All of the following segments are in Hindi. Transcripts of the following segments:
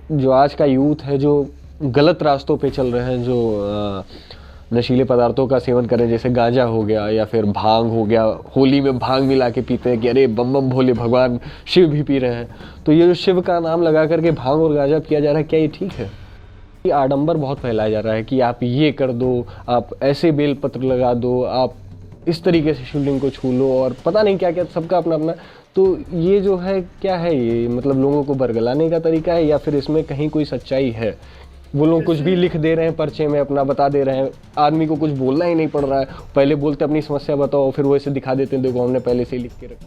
जो आज का यूथ है जो गलत रास्तों पे चल रहे हैं, जो नशीले पदार्थों का सेवन करें, जैसे गांजा हो गया या फिर भांग हो गया, होली में भांग मिला के पीते हैं कि अरे बम बम भोले भगवान शिव भी पी रहे हैं। तो ये जो शिव का नाम लगा करके भांग और गांजा पिया जा रहा है, क्या ये ठीक है? ये आडंबर बहुत फैलाया जा रहा है कि आप ये कर दो, आप ऐसे बेलपत्र लगा दो, आप इस तरीके से शिवलिंग को छू लो, और पता नहीं क्या क्या, सबका अपना अपना। तो ये जो है क्या है, ये मतलब लोगों को बरगलाने का तरीका है या फिर इसमें कहीं कोई सच्चाई है? वो लोग कुछ भी लिख दे रहे हैं पर्चे में, अपना बता दे रहे हैं, आदमी को कुछ बोलना ही नहीं पड़ रहा है। पहले बोलते अपनी समस्या बताओ, फिर वो ऐसे दिखा देते हैं देखो हमने पहले से ही लिख के रखा।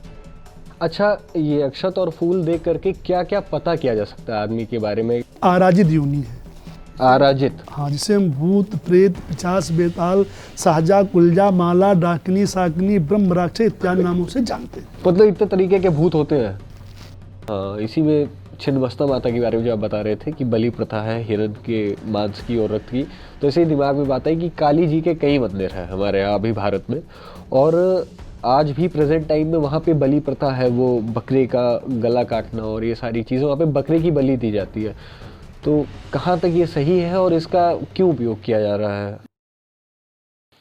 अच्छा, ये अक्षत और फूल देख करके क्या क्या पता किया जा सकता है आदमी के बारे में? आराजित योनि है। आराजित? हाँ, जिसे हम भूत, प्रेत, पिशाच, बेताल, सहजा, कुलजा, माला, डाकिनी, साकिनी, ब्रह्म, राक्षस इत्यादि नामों से जानते हैं। मतलब इतने तरीके के भूत होते हैं। हाँ, इसी में छिन्नमस्ता माता के बारे में जो आप बता रहे थे कि बलि प्रथा है हिरण के मांस की और रक्त की, तो ऐसे ही दिमाग में बात आई कि काली जी के कई मंदिर हैं हमारे यहाँ अभी भारत में, और आज भी प्रेजेंट टाइम में वहाँ पे बलि प्रथा है, वो बकरे का गला काटना और ये सारी चीज़ें, वहाँ पे बकरे की बलि दी जाती है। तो कहाँ तक ये सही है और इसका क्यों उपयोग किया जा रहा है?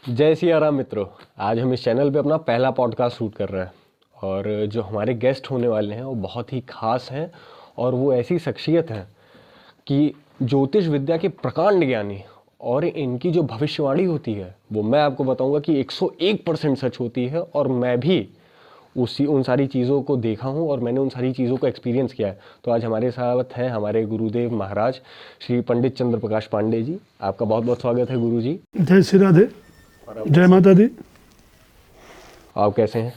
जय सिया राम मित्रों, आज हम इस चैनल पे अपना पहला पॉडकास्ट शूट कर रहे हैं, और जो हमारे गेस्ट होने वाले हैं वो बहुत ही खास हैं, और वो ऐसी शख्सियत हैं कि ज्योतिष विद्या के प्रकांड ज्ञानी, और इनकी जो भविष्यवाणी होती है वो मैं आपको बताऊंगा कि 101% सच होती है, और मैं भी उन सारी चीज़ों को देखा हूँ और मैंने उन सारी चीज़ों को एक्सपीरियंस किया है। तो आज हमारे साथ हैं हमारे गुरुदेव महाराज श्री पंडित चंद्र प्रकाश पांडे जी। आपका बहुत बहुत स्वागत है गुरु जी। जय श्री राधे, जय माता दी। आप कैसे हैं?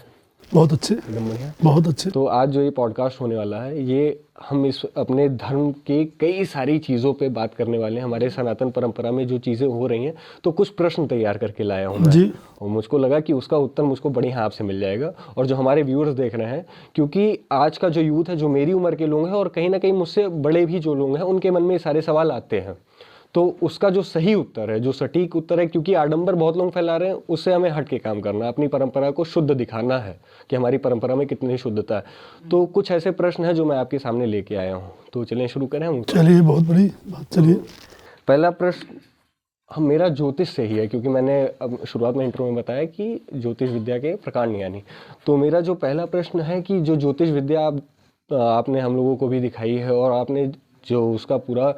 बहुत अच्छे, एकदम बढ़िया, बहुत अच्छे। तो आज जो ये पॉडकास्ट होने वाला है, ये हम इस अपने धर्म के कई सारी चीज़ों पे बात करने वाले हैं। हमारे सनातन परंपरा में जो चीज़ें हो रही हैं, तो कुछ प्रश्न तैयार करके लाया हूँ मैं जी, और मुझको लगा कि उसका उत्तर मुझको बढ़िया आपसे मिल जाएगा, और जो हमारे व्यूअर्स देख रहे हैं, क्योंकि आज का जो यूथ है, जो मेरी उम्र के लोग हैं और कहीं ना कहीं मुझसे बड़े भी जो लोग हैं, उनके मन में ये सारे सवाल आते हैं। तो उसका जो सही उत्तर है, जो सटीक उत्तर है, क्योंकि आडंबर बहुत लोग फैला रहे हैं, उससे हमें हट के काम करना है, अपनी परंपरा को शुद्ध दिखाना है कि हमारी परंपरा में कितनी शुद्धता है। तो कुछ ऐसे प्रश्न हैं जो मैं आपके सामने लेके आया हूँ, तो चलिए शुरू करें हम। चलिए, बहुत बड़ी बात। चलिए, पहला प्रश्न हम मेरा ज्योतिष से ही है, क्योंकि मैंने अब शुरुआत में इंट्रो में बताया कि ज्योतिष विद्या के प्रकांड ज्ञानी। तो मेरा जो पहला प्रश्न है कि जो ज्योतिष विद्या आपने हम लोगों को भी दिखाई है, और आपने जो उसका पूरा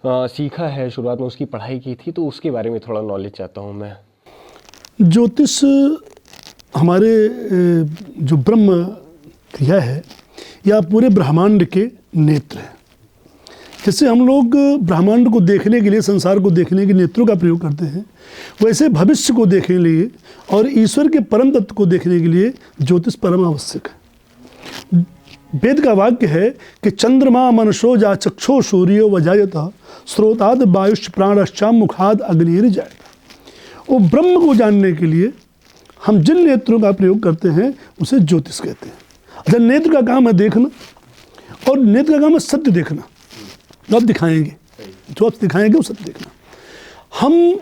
सीखा है, शुरुआत में उसकी पढ़ाई की थी, तो उसके बारे में थोड़ा नॉलेज चाहता हूँ मैं। ज्योतिष हमारे जो ब्रह्म क्रिया है, या पूरे ब्रह्मांड के नेत्र है। जैसे हम लोग ब्रह्मांड को देखने के लिए, संसार को देखने के नेत्रों का प्रयोग करते हैं, वैसे भविष्य को देखने के लिए और ईश्वर के परम तत्व को देखने के लिए ज्योतिष परम आवश्यक है। वेद का वाक्य है कि चंद्रमा मनुष्यो जा चक्षो सूर्यो वजायतः स्रोताद वायुष प्राणश्चाम मुखाद अग्निर्जाय। वो ब्रह्म को जानने के लिए हम जिन नेत्रों का प्रयोग करते हैं उसे ज्योतिष कहते हैं। अच्छा, नेत्र का काम है देखना, और नेत्र का काम है सत्य देखना। जो आप दिखाएंगे, जो आप दिखाएंगे वो सत्य देखना। हम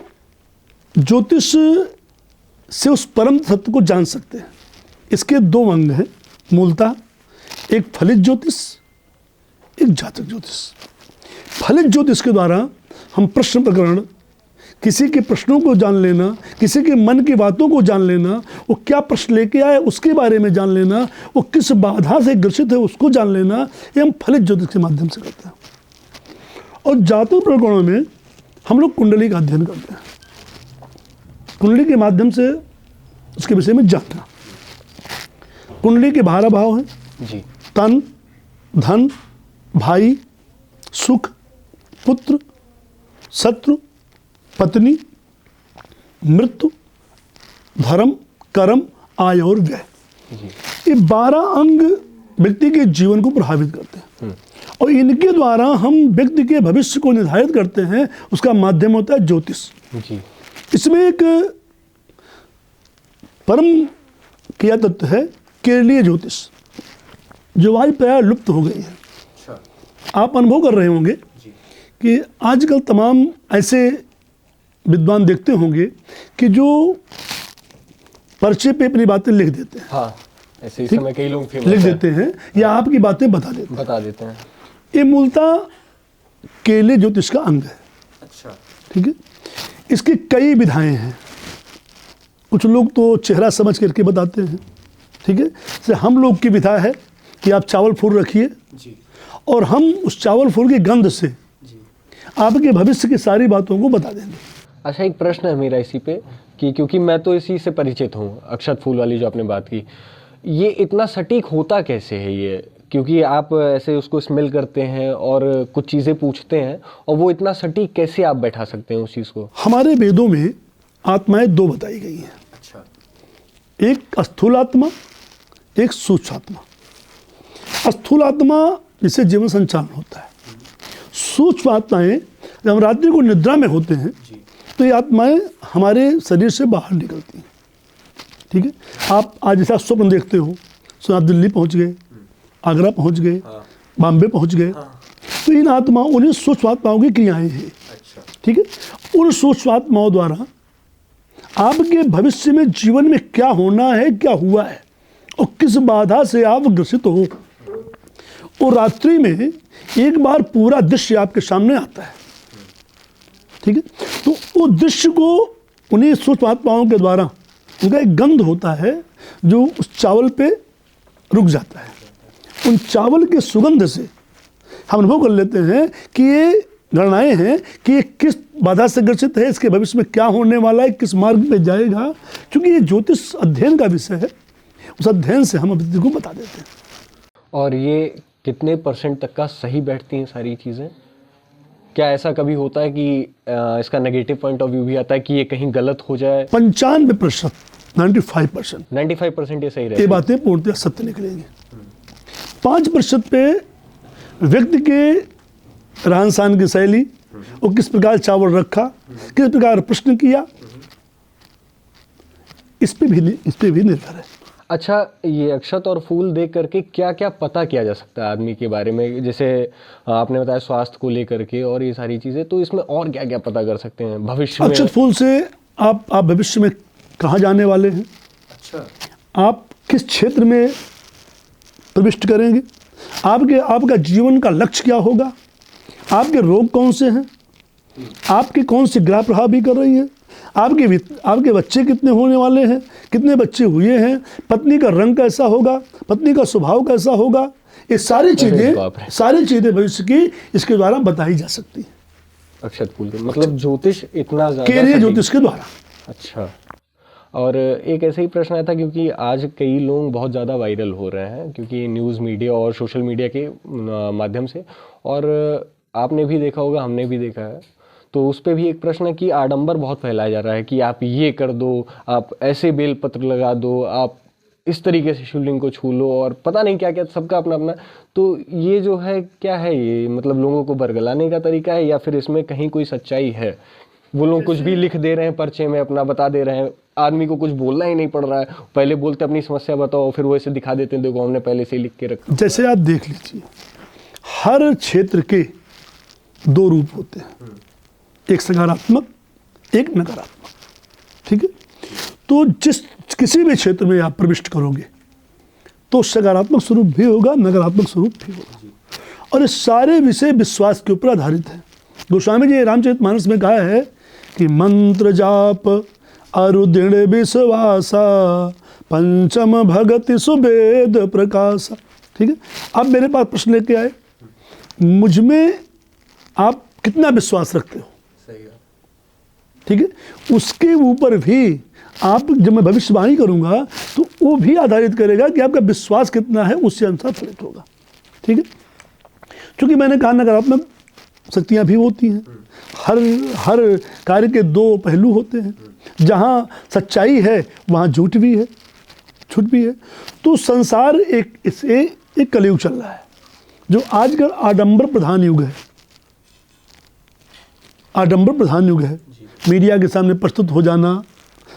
ज्योतिष से उस परम सत्य को जान सकते हैं। इसके दो अंग हैं मूलतः, एक फलित ज्योतिष, एक जातक ज्योतिष। फलित ज्योतिष के द्वारा हम प्रश्न प्रकरण, किसी के प्रश्नों को जान लेना, किसी के मन की बातों को जान लेना, वो क्या प्रश्न लेके आए उसके बारे में जान लेना, वो किस बाधा से ग्रसित है उसको जान लेना, ये हम फलित ज्योतिष के माध्यम से करते हैं। और जातक प्रकरणों में हम लोग कुंडली का अध्ययन करते हैं, कुंडली के माध्यम से उसके विषय में जानना। कुंडली के 12 भाव हैं जी, तन, धन, भाई, सुख, पुत्र, शत्रु, पत्नी, मृत्यु, धर्म, कर्म, आय और व्यय। ये 12 अंग व्यक्ति के जीवन को प्रभावित करते हैं, और इनके द्वारा हम व्यक्ति के भविष्य को निर्धारित करते हैं। उसका माध्यम होता है ज्योतिष जी। इसमें एक परम क्रिया तत्व है केरलीय ज्योतिष, जो आज प्राय लुप्त हो गई है। आप अनुभव कर रहे होंगे कि आजकल तमाम ऐसे विद्वान देखते होंगे कि जो पर्चे पे अपनी बातें लिख देते हैं। हाँ, ऐसे इस समय कई लोग लिख देते हैं या आपकी बातें बता देते हैं। हैं। ये मूलतः अकेले ज्योतिष का अंग है। अच्छा। ठीक है, इसकी कई विधाएं हैं। कुछ लोग तो चेहरा समझ करके बताते हैं। ठीक है, जैसे हम लोग की विधा है कि आप चावल फूल रखिए जी। और हम उस चावल फूल की गंध से जी। आपके भविष्य की सारी बातों को बता देंगे। अच्छा, एक प्रश्न है मेरा इसी पे कि क्योंकि मैं तो इसी से परिचित हूँ, अक्षत फूल वाली जो आपने बात की, ये इतना सटीक होता कैसे है ये? क्योंकि आप ऐसे उसको स्मेल करते हैं और कुछ चीज़ें पूछते हैं, और वो इतना सटीक कैसे आप बैठा सकते हैं उस चीज़ को? हमारे वेदों में आत्माएं दो बताई गई हैं। अच्छा। एक स्थूल आत्मा, एक सूक्ष्म आत्मा। स्थूल आत्मा जिससे जीवन संचालन होता है। सूक्ष्म आत्माएं जब हम रात्रि को निद्रा में होते हैं तो ये आत्माएं हमारे शरीर से बाहर निकलती हैं। ठीक है, आप आज जैसा स्वप्न देखते हो, सो आप दिल्ली पहुंच गए, आगरा पहुंच गए, बॉम्बे पहुंच गए, तो इन आत्माओं, उन्हीं सूक्ष्म आत्माओं की क्रियाएं हैं। अच्छा। ठीक है, उन सूक्ष्म आत्माओं द्वारा आपके भविष्य में जीवन में क्या होना है, क्या हुआ है और किस बाधा से आप ग्रसित हो, और रात्रि में एक बार पूरा दृश्य आपके सामने आता है। ठीक है, तो वो दृश्य को उन्हीं सूक्ष्म आत्माओं के द्वारा, उनका एक गंध होता है जो उस चावल पे रुक जाता है। उन चावल के सुगंध से हम अनुभव कर लेते हैं कि ये गणनाएं हैं कि ये किस बाधा से ग्रसित है, इसके भविष्य में क्या होने वाला है, किस मार्ग पे जाएगा। क्योंकि ये ज्योतिष अध्ययन का विषय है, उस अध्ययन से हम व्यक्ति को बता देते हैं। और ये कितने % तक का सही बैठती हैं सारी चीज़ें? क्या ऐसा कभी होता है कि इसका नेगेटिव पॉइंट ऑफ व्यू भी आता है कि ये कहीं गलत हो जाए? 95%, 95% 95% ये सही रहती ये है। बातें पूर्णतः सत्य निकलेंगी। 5% पे व्यक्ति के रहन सहन की शैली, और किस प्रकार चावल रखा, किस प्रकार प्रश्न किया, इस पे भी निर्भर है। अच्छा, ये अक्षत और फूल देख करके क्या क्या पता किया जा सकता है आदमी के बारे में? जैसे आपने बताया स्वास्थ्य को लेकर के और ये सारी चीज़ें, तो इसमें और क्या क्या पता कर सकते हैं भविष्य में? अक्षत फूल से आप भविष्य में कहाँ जाने वाले हैं, अच्छा, आप किस क्षेत्र में प्रविष्ट करेंगे, आपका जीवन का लक्ष्य क्या होगा, आपके रोग कौन से हैं, आपके कौन से ग्रह प्रभाव भी कर रही है, आपके बच्चे कितने होने वाले हैं, कितने बच्चे हुए हैं, पत्नी का रंग कैसा होगा, पत्नी का स्वभाव कैसा होगा, ये सारी चीजें भविष्य की इसके द्वारा बताई जा सकती है। अक्षत फूल के मतलब ज्योतिष इतना ज्यादा केंद्रीय ज्योतिष के द्वारा। अच्छा। और एक ऐसे ही प्रश्न आया था, क्योंकि आज कई लोग बहुत ज़्यादा वायरल हो रहे हैं क्योंकि न्यूज़ मीडिया और सोशल मीडिया के माध्यम से, और आपने भी देखा होगा, हमने भी देखा है, तो उस पर भी एक प्रश्न है कि आडंबर बहुत फैलाया जा रहा है कि आप ये कर दो, आप ऐसे बेलपत्र लगा दो, आप इस तरीके से शिवलिंग को छू लो, और पता नहीं क्या क्या, सबका अपना अपना। तो ये जो है क्या है, ये मतलब लोगों को बरगलाने का तरीका है या फिर इसमें कहीं कोई सच्चाई है? वो लोग कुछ भी लिख दे रहे हैं, पर्चे में अपना बता दे रहे हैं, आदमी को कुछ बोलना ही नहीं पड़ रहा है, पहले बोलते अपनी समस्या बताओ, फिर वो ऐसे दिखा देते हैं, देखो हमने पहले से ही लिख के रखा। जैसे आप देख लीजिए, हर क्षेत्र के दो रूप होते हैं, एक सकारात्मक, एक नकारात्मक। ठीक है, तो किसी भी क्षेत्र में आप प्रविष्ट करोगे तो सकारात्मक स्वरूप भी होगा, नकारात्मक स्वरूप भी होगा, और ये सारे विषय विश्वास के ऊपर आधारित है। गोस्वामी जी रामचरितमानस में कहा है कि मंत्र जाप अरु दृढ़ विश्वासा पंचम भगति सुवेद प्रकाशा। ठीक है, अब मेरे पास प्रश्न लेके आए, मुझ में आप कितना विश्वास रखते हो? सही है। ठीक है, उसके ऊपर भी आप, जब मैं भविष्यवाणी करूंगा तो वो भी आधारित करेगा कि आपका विश्वास कितना है, उससे अनुसार फलित होगा। ठीक है, क्योंकि मैंने कहा नकारात्मक शक्तियां भी होती हैं, हर कार्य के दो पहलू होते हैं, जहां सच्चाई है वहां झूठ भी है, तो संसार एक कलयुग चल रहा है जो आजकल आडंबर प्रधान युग है। आडंबर प्रधान युग है, मीडिया के सामने प्रस्तुत हो जाना,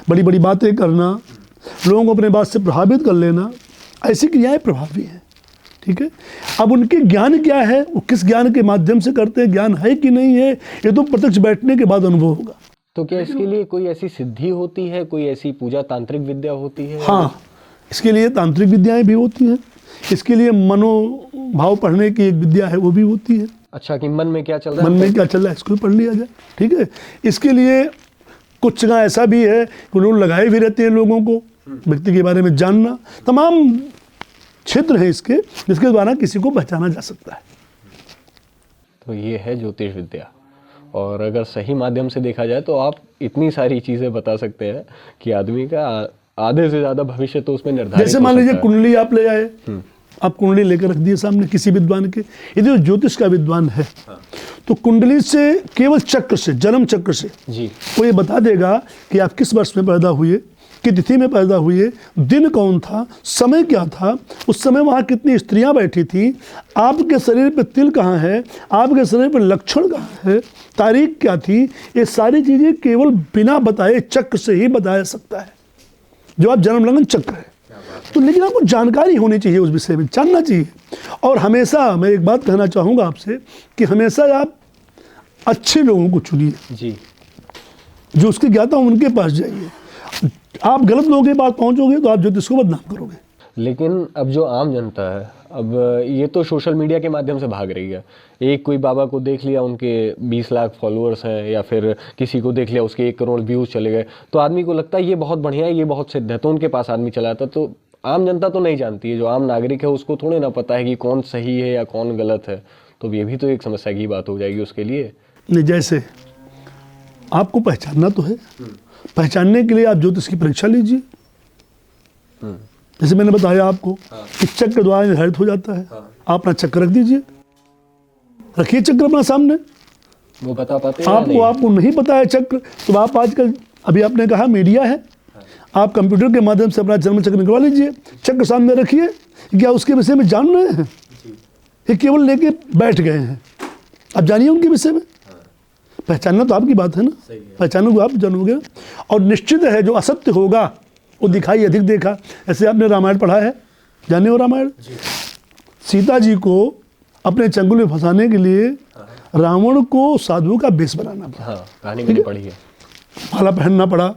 बड़ी बड़ी बातें करना, लोगों को अपने बात से प्रभावित कर लेना, ऐसी क्रियाएं प्रभावी हैं। ठीक है, अब उनके ज्ञान क्या है, वो किस ज्ञान के माध्यम से करते हैं, ज्ञान है कि नहीं है, ये तो प्रत्यक्ष बैठने के बाद अनुभव होगा। तो क्या इसके लिए कोई ऐसी सिद्धि होती है, कोई ऐसी पूजा तांत्रिक विद्या होती है? हाँ, इसके लिए तांत्रिक विद्याएं भी होती हैं, इसके लिए मनोभाव पढ़ने की एक विद्या है वो भी होती है। अच्छा, कि मन में क्या चल रहा है, मन में क्या चल रहा है इसको भी पढ़ लिया जाए। ठीक है, इसके लिए कुछ जगह ऐसा भी है कि लोग लगाए भी रहते हैं लोगों को व्यक्ति के बारे में जानना। तमाम क्षेत्र है इसके जिसके द्वारा किसी को पहचाना जा सकता है। तो ये है ज्योतिष विद्या। और अगर सही माध्यम से देखा जाए तो आप इतनी सारी चीज़ें बता सकते हैं कि आदमी का आधे से ज़्यादा भविष्य तो उसमें निर्धारित जैसे हो मान लीजिए सकता है। कुंडली आप ले आए, आप कुंडली लेकर रख दिए सामने किसी विद्वान के, यदि जो ज्योतिष का विद्वान है तो कुंडली से केवल चक्र से, जन्म चक्र से जी, वो ये बता देगा कि आप किस वर्ष में पैदा हुए, कि तिथि में पैदा हुए, दिन कौन था, समय क्या था, उस समय वहाँ कितनी स्त्रियां बैठी थी, आपके शरीर पे तिल कहाँ है, आपके शरीर पे लक्षण कहाँ है, तारीख क्या थी, ये सारी चीज़ें केवल बिना बताए चक्र से ही बताया सकता है, जो आप जन्म लगन चक्र है। तो लेकिन आपको जानकारी होनी चाहिए उस विषय में, जानना चाहिए। और हमेशा मैं एक बात कहना चाहूँगा आपसे कि हमेशा आप अच्छे लोगों को चुनिए, जी, जो उसके ज्ञाता हो उनके पास जाइए। आप गलत लोगों के पास पहुंचोगे तो आप ज्योतिष को बदनाम करोगे। लेकिन अब जो आम जनता है, अब ये तो सोशल मीडिया के माध्यम से भाग रही है। एक कोई बाबा को देख लिया, उनके 20 लाख फॉलोअर्स हैं, या फिर किसी को देख लिया उसके 1 करोड़ व्यूज़ चले गए, तो आदमी को लगता है ये बहुत बढ़िया है, ये बहुत सिद्ध है, तो उनके पास आदमी चला जाता है। तो आम जनता तो नहीं जानती है, जो आम नागरिक है उसको थोड़े ना पता है कि कौन सही है या कौन गलत है। तो ये भी तो एक समस्या की बात हो जाएगी उसके लिए। नहीं, जैसे आपको पहचानना तो है, पहचानने के लिए आप ज्योतिष की परीक्षा लीजिए। जैसे मैंने बताया आपको कि चक्र द्वारा निर्धारित हो जाता है। आप अपना चक्र रख दीजिए, रखिए चक्र अपना सामने। वो बता पाते हैं या नहीं? आपको नहीं पता है चक्र, तो आप आजकल, अभी आपने कहा मीडिया है, आप कंप्यूटर के माध्यम से अपना जन्म चक्र निकलवा लीजिए, चक्र सामने रखिए। क्या उसके विषय में जान रहे हैं? ये केवल लेके बैठ गए हैं। आप जानिए उनके विषय में, पहचानना तो आपकी बात है ना, पहचानोगे आप, जानोगे। और निश्चित है जो असत्य होगा वो दिखाई अधिक देखा। ऐसे आपने रामायण पढ़ा है, जाने हो रामायण? सीता जी को अपने चंगुल में फंसाने के लिए रावण को साधु का वेश बनाना पड़ा। हाँ, कहानी मैंने पढ़ी है। माला पहनना पड़ा,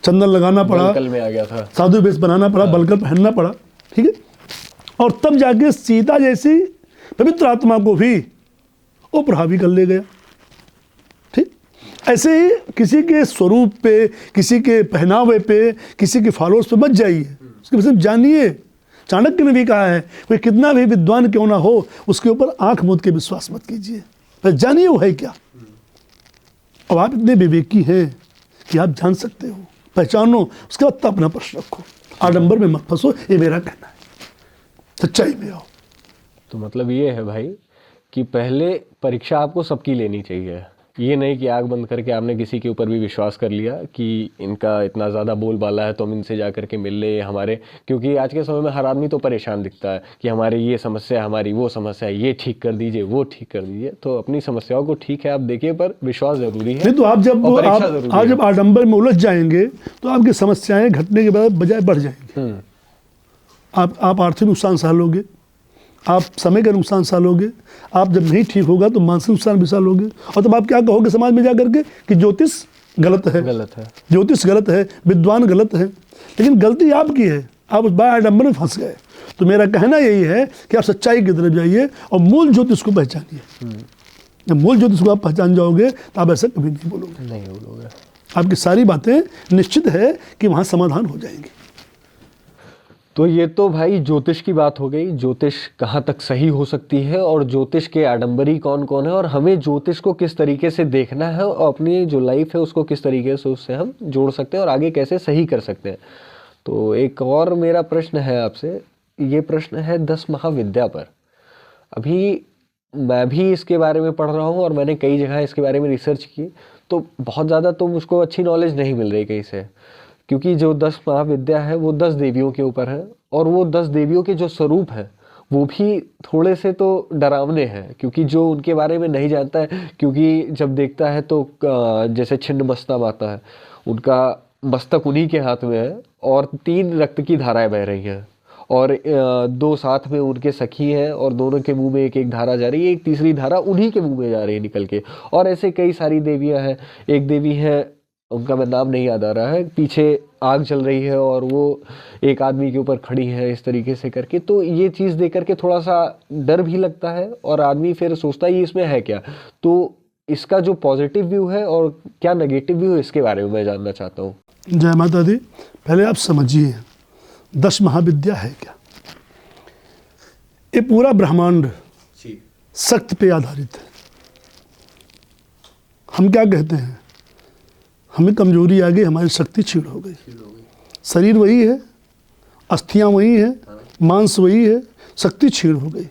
चंदन लगाना पड़ा, कल में आ गया था, साधु वेश बनाना पड़ा, बलकर पहनना पड़ा। ठीक है, और तब जाके सीता जैसी पवित्र आत्मा को भी वो प्रभावी कर ले गया। ठीक, ऐसे ही किसी के स्वरूप पे, किसी के पहनावे पे, किसी के फॉलोअर्स पे मत जाइए, उसके विषय में जानिए। चाणक्य ने भी कहा है, कोई कितना भी विद्वान क्यों ना हो, उसके ऊपर आंख मूंद के विश्वास मत कीजिए, पर जानिए वो है क्या। अब आप इतने विवेकी हैं कि आप जान सकते हो, पहचानो, उसके बाद अपना प्रश्न रखो, आडंबर में मत फंसो, ये मेरा कहना है, सच्चाई में आओ। तो मतलब ये है भाई कि पहले परीक्षा आपको सबकी लेनी चाहिए। ये नहीं कि आग बंद करके आपने किसी के ऊपर भी विश्वास कर लिया कि इनका इतना ज़्यादा बोलबाला है तो हम इनसे जा करके मिल ले हमारे, क्योंकि आज के समय में हर आदमी तो परेशान दिखता है कि हमारे ये समस्या है, हमारी वो समस्या है, ये ठीक कर दीजिए, वो ठीक कर दीजिए। तो अपनी समस्याओं को ठीक है आप देखिए, पर विश्वास ज़रूरी है। नहीं तो आप जब और परीक्षा ज़रूरी है। जब आडंबर में उलझ जाएंगे तो आपकी समस्याएं घटने के बजाय बढ़ जाएंगी। आप आर्थिक नुकसान सहलोगे, आप समय का नुकसान सहलोगे, आप जब नहीं ठीक होगा तो मानसिक नुकसान भी सहलोगे। और तब आप क्या कहोगे समाज में जा करके कि ज्योतिष गलत है, ज्योतिष गलत है, विद्वान गलत है। लेकिन गलती आपकी है, आप उस बाय आडंबर में फंस गए। तो मेरा कहना यही है कि आप सच्चाई की तरफ जाइए और मूल ज्योतिष को पहचानिए। जब मूल ज्योतिष को आप पहचान जाओगे तो आप ऐसा कभी नहीं बोलोगे, आपकी सारी बातें निश्चित है कि वहाँ समाधान हो जाएंगी। तो ये तो भाई ज्योतिष की बात हो गई, ज्योतिष कहाँ तक सही हो सकती है और ज्योतिष के आडंबरी कौन कौन है और हमें ज्योतिष को किस तरीके से देखना है और अपनी जो लाइफ है उसको किस तरीके से उससे हम जोड़ सकते हैं और आगे कैसे सही कर सकते हैं। तो एक और मेरा प्रश्न है आपसे, ये प्रश्न है 10 महाविद्या पर। अभी मैं भी इसके बारे में पढ़ रहा हूँ और मैंने कई जगह इसके बारे में रिसर्च की, तो बहुत ज़्यादा तो मुझको अच्छी नॉलेज नहीं मिल रही कहीं से, क्योंकि जो 10 महाविद्या है वो 10 देवियों के ऊपर है और वो 10 देवियों के जो स्वरूप है वो भी थोड़े से तो डरावने हैं, क्योंकि जो उनके बारे में नहीं जानता है, क्योंकि जब देखता है तो जैसे छिन्न मस्ता माता है, उनका मस्तक उन्हीं के हाथ में है और 3 रक्त की धाराएं बह रही हैं और 2 साथ में उनके सखी हैं और दोनों के मुंह में एक एक धारा जा रही है, एक तीसरी धारा उन्हीं के मुंह में जा रही है निकल के। और ऐसे कई सारी देवियां हैं, एक देवी है उनका मैं नाम नहीं याद आ रहा है, पीछे आग चल रही है और वो एक आदमी के ऊपर खड़ी है इस तरीके से करके, तो ये चीज़ देख करके थोड़ा सा डर भी लगता है और आदमी फिर सोचता है ये इसमें है क्या। तो इसका जो पॉजिटिव व्यू है और क्या नेगेटिव व्यू है, इसके बारे में मैं जानना चाहता हूँ। जय माता दी। पहले आप समझिए 10 महाविद्या है क्या। ये पूरा ब्रह्मांड शक्ति पे आधारित है। हम क्या कहते हैं, हमें कमजोरी आ गई, हमारी शक्ति छीड़ हो गई। शरीर वही है, अस्थियां वही है, मांस वही है, शक्ति छीड़ हो गई।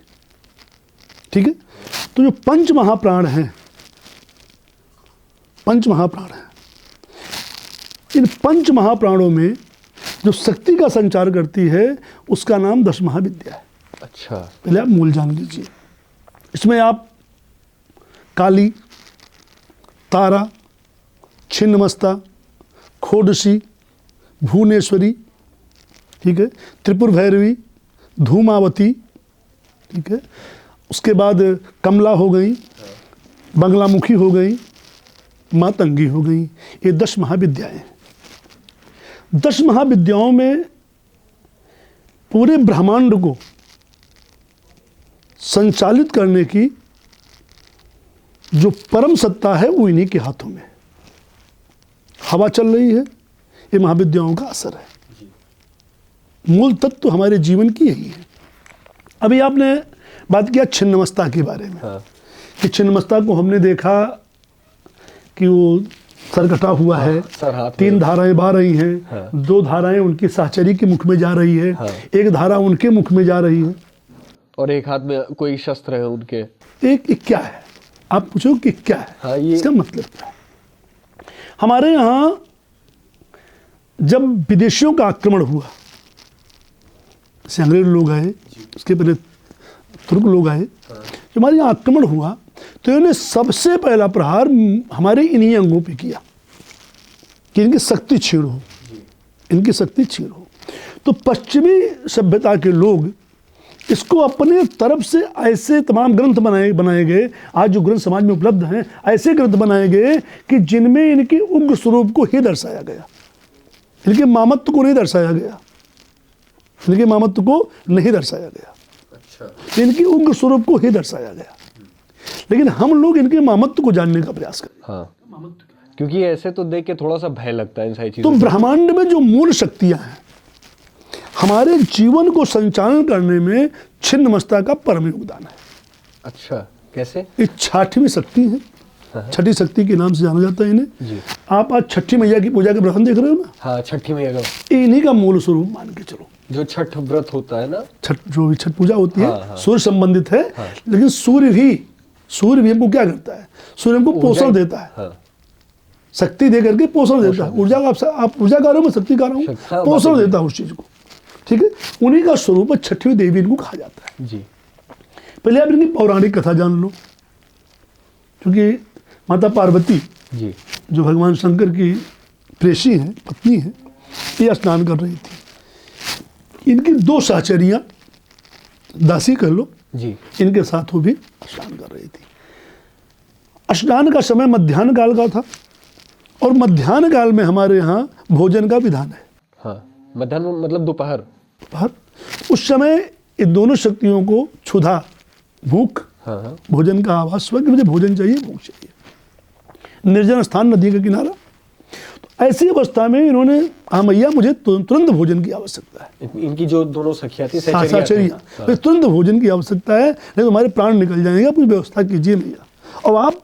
ठीक है। तो जो पंच महाप्राण हैं, पंच महाप्राण हैं, इन पंच महाप्राणों में जो शक्ति का संचार करती है उसका नाम 10 महाविद्या है। अच्छा, पहले आप मूल जान लीजिए। इसमें आप काली, तारा, छिन्नमस्ता, खोडशी, भुवनेश्वरी, ठीक है, त्रिपुर भैरवी, धूमावती, ठीक है, उसके बाद कमला हो गई, बंगलामुखी हो गई, मातंगी हो गई। ये 10 महाविद्याएं हैं। 10 महाविद्याओं में पूरे ब्रह्मांड को संचालित करने की जो परम सत्ता है वो इन्हीं के हाथों में है। हवा चल रही है, ये महाविद्याओं का असर है। मूल तत्व तो हमारे जीवन की यही है। अभी आपने बात किया छिन्नमस्ता के बारे में। हाँ। कि छिन्नमस्ता को हमने देखा कि वो सर कटा हुआ है, सर हाथ 3 धाराएं बह रही हैं। हाँ। 2 धाराएं उनकी सहचरी के मुख में जा रही है। हाँ। 1 धारा उनके मुख में जा रही है और एक हाथ में कोई शस्त्र है उनके। एक क्या है, आप पूछो कि क्या है। हाँ, ये इसका मतलब क्या है। हमारे यहाँ जब विदेशियों का आक्रमण हुआ, जैसे अंग्रेज लोग आए, उसके पहले तुर्क लोग आए, जब हमारे यहाँ आक्रमण हुआ तो इन्होंने सबसे पहला प्रहार हमारे इन्हीं अंगों पे किया कि इनकी शक्ति छीड़ हो, इनकी शक्ति छीड़ हो। तो पश्चिमी सभ्यता के लोग इसको अपने तरफ से ऐसे तमाम ग्रंथ बनाए गए, आज जो ग्रंथ समाज में उपलब्ध हैं, ऐसे ग्रंथ बनाए गए कि जिनमें इनके उग्र स्वरूप को ही दर्शाया गया, इनके मामत्व को नहीं दर्शाया गया, इनके मामत्व को नहीं दर्शाया गया। अच्छा। इनके उग्र स्वरूप को ही दर्शाया गया। लेकिन हम लोग इनके मामत्व को जानने का प्रयास करें। हाँ, क्योंकि ऐसे तो देख के थोड़ा सा भय लगता है इन सारी चीजों तो ब्रह्मांड में जो मूल शक्तियां हैं, हमारे जीवन को संचालन करने में छिन्नमस्ता का परम योगदान है। अच्छा, कैसे? ये 6वीं शक्ति है, छठी शक्ति के नाम से जाना जाता है इन्हें जी। आप आज छठी मैया की पूजा के व्रत देख रहे हो ना। हाँ, छठी मैया का इन्हीं का मूल स्वरूप मान के चलो। जो छठ व्रत होता है ना, छठ जो भी छठ पूजा होती है, हाँ, हाँ। सूर्य संबंधित है। हाँ। लेकिन सूर्य भी हमको क्या करता है, सूर्य हमको पोषण देता है। हाँ। शक्ति दे करके पोषण देता है। ऊर्जा का आप ऊर्जा का रहे हो, मैं शक्ति का रहा हूँ, हाँ, पोषण देता है उस चीज को। ठीक है, उन्हीं का स्वरूप छठवीं देवी इनको कहा जाता है। जी। पहले आप इनकी पौराणिक कथा जान लो, क्योंकि माता पार्वती जी, जो भगवान शंकर की प्रेसी हैं, पत्नी हैं, ये स्नान कर रही थी। इनकी 2 सहचरियां, दासी कह लो जी, इनके साथ वो भी स्नान कर रही थी। स्नान का समय मध्याह्न काल का था और मध्याह्न काल में हमारे यहाँ भोजन का विधान है। हाँ, मध्याह्न मतलब दोपहर। उस समय इन दोनों शक्तियों को क्षुधा, भूख, हाँ, हाँ। भोजन का आवाज हुआ कि मुझे भोजन चाहिए, भूख चाहिए। निर्जन स्थान, नदी का किनारा। तो ऐसी अवस्था में इन्होंने, हाँ मैया मुझे तुरंत भोजन की आवश्यकता है। इनकी जो दोनों सखियां थी, सहचरियां, तो तुरंत भोजन की आवश्यकता है, नहीं तो हमारे प्राण निकल जाएंगे, आप कुछ व्यवस्था कीजिए मैया। और आप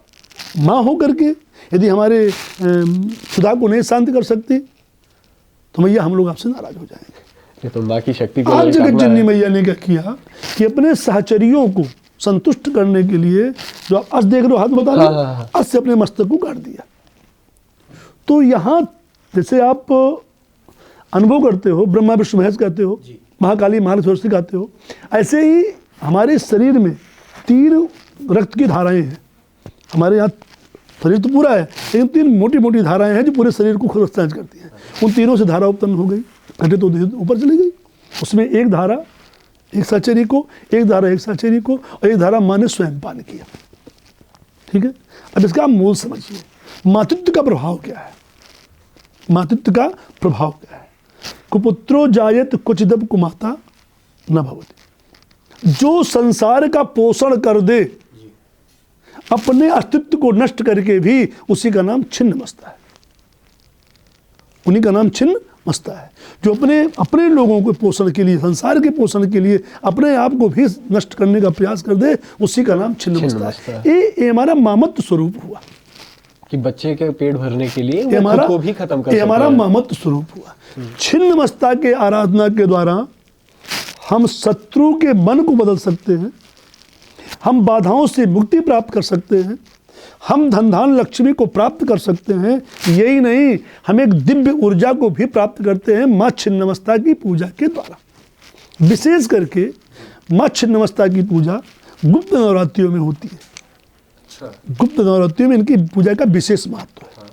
माँ हो करके यदि हमारे क्षुधा को नहीं शांत कर सकती तो मैया हम लोग आपसे नाराज हो जाएंगे। ये तो माँ की शक्ति को आज जगत जननी मैया ने क्या किया कि अपने सहचरियों को संतुष्ट करने के लिए, जो आप अस देख रहे हो, हाथ बता रहे हो, अस से अपने मस्तक को काट दिया। तो यहाँ जैसे आप अनुभव करते हो, ब्रह्मा विष्णु महेश कहते हो, महाकाली महालक्ष्मी कहते हो, ऐसे ही हमारे शरीर में 3 रक्त की धाराएं हैं। हमारे यहाँ शरीर तो पूरा है, लेकिन 3 मोटी मोटी धाराएं हैं जो पूरे शरीर को खरोंच करती हैं। उन तीनों से धारा उत्पन्न हो गई, घटे तो ऊपर चली गई। उसमें एक धारा एक सहचरी को, एक धारा एक सहचरी को, और एक धारा माँ ने स्वयं पान किया। ठीक है, अब इसका आप मूल समझिए, मातृत्व का प्रभाव क्या है। मातृत्व का प्रभाव क्या है। कुपुत्रो जायत क्वचिदप कुमाता न भवति। जो संसार का पोषण कर दे, अपने अस्तित्व को नष्ट करके भी, उसी का नाम छिन्न मस्ता है, उन्हीं का नाम छिन्न मस्ता है। जो अपने लोगों के पोषण के लिए, संसार के पोषण के लिए अपने आप को भी नष्ट करने का प्रयास कर दे, उसी का नाम छिन्न मस्ता है। ये हमारा मामत्व स्वरूप हुआ कि बच्चे के पेट भरने के लिए वो खुद को भी खत्म कर सकता है। हमारा मामत्व स्वरूप हुआ। छिन्न मस्ता के आराधना के द्वारा हम शत्रु के मन को बदल सकते हैं, हम बाधाओं से मुक्ति प्राप्त कर सकते हैं, हम धन लक्ष्मी को प्राप्त कर सकते हैं। यही नहीं, हम एक दिव्य ऊर्जा को भी प्राप्त करते हैं माँ छिन्नमस्ता की पूजा के द्वारा। विशेष करके माँ छिन्नमस्ता की पूजा गुप्त नवरात्रियों में होती है। गुप्त नवरात्रियों में इनकी पूजा का विशेष महत्व है।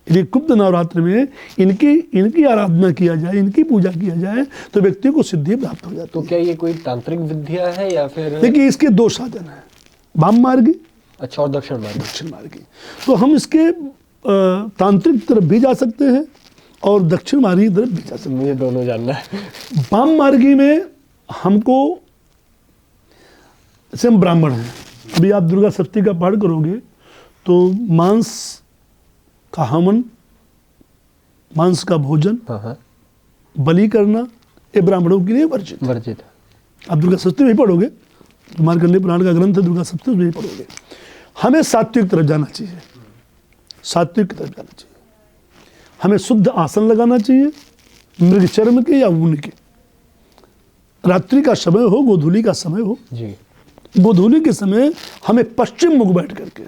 यदि गुप्त नवरात्र में इनकी आराधना किया जाए, इनकी पूजा किया जाए, तो व्यक्ति को सिद्धि प्राप्त हो जाती है। तो क्या ये कोई तांत्रिक विद्या है या फिर? देखिए, इसके दो साधन हैं, वाम मार्गी, अच्छा, और दक्षिण मार्गी। दक्षिण मार्गी। तो हम इसके तांत्रिक तरफ भी जा सकते हैं और दक्षिण मार्गी तरफ भी जा सकते हैं। मुझे दोनों जानना है। वाम मार्गी में हमको, जैसे हम ब्राह्मण हैं, अभी आप दुर्गा सप्तमी का पाठ करोगे तो मांस का हवन, मांस का भोजन, बलि करना, ये ब्राह्मणों के लिए वर्जित है। आप दुर्गा सप्तमी में पढ़ोगे, मार्कंडेय पुराण का ग्रंथ है दुर्गा सप्तमी में पढ़ोगे। हमें सात्विक तरफ जाना चाहिए, सात्विक की तरफ जाना चाहिए। हमें शुद्ध आसन लगाना चाहिए, मृग चर्म के या ऊन के। रात्रि का समय हो, गोधूली का समय हो जी। गोधूली के समय हमें पश्चिम मुख बैठ करके,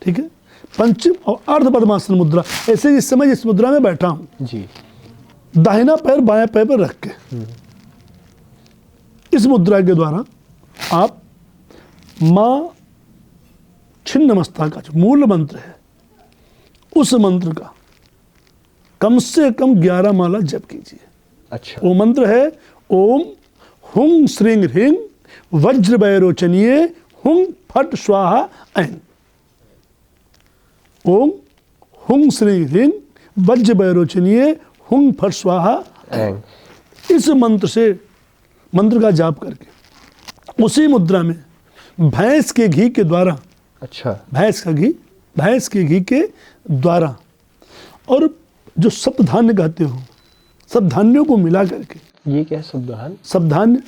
ठीक है, पंचम और अर्ध पद्मासन मुद्रा, ऐसे इस समय जिस मुद्रा में बैठा हूं जी, दाहिना पैर बाएं पैर पर रख के, इस मुद्रा के द्वारा आप मां छिन्नमस्ता का जो मूल मंत्र है, उस मंत्र का कम से कम 11 माला जप कीजिए। अच्छा। वो मंत्र है ओम हुं श्रीं ह्रीं वज्र वैरोचनीय हुं फट स्वाहा ऐन। ओम हुं श्रीं ह्रीं वज्र वैरोचनीय हुं फट स्वाहा ऐन। इस मंत्र से, मंत्र का जाप करके उसी मुद्रा में भैंस के घी के द्वारा, अच्छा, भैंस के घी के द्वारा, और जो सप्त धान्य कहते हो, सब धान्यों को मिला करके। ये क्या है सप्त धान्य?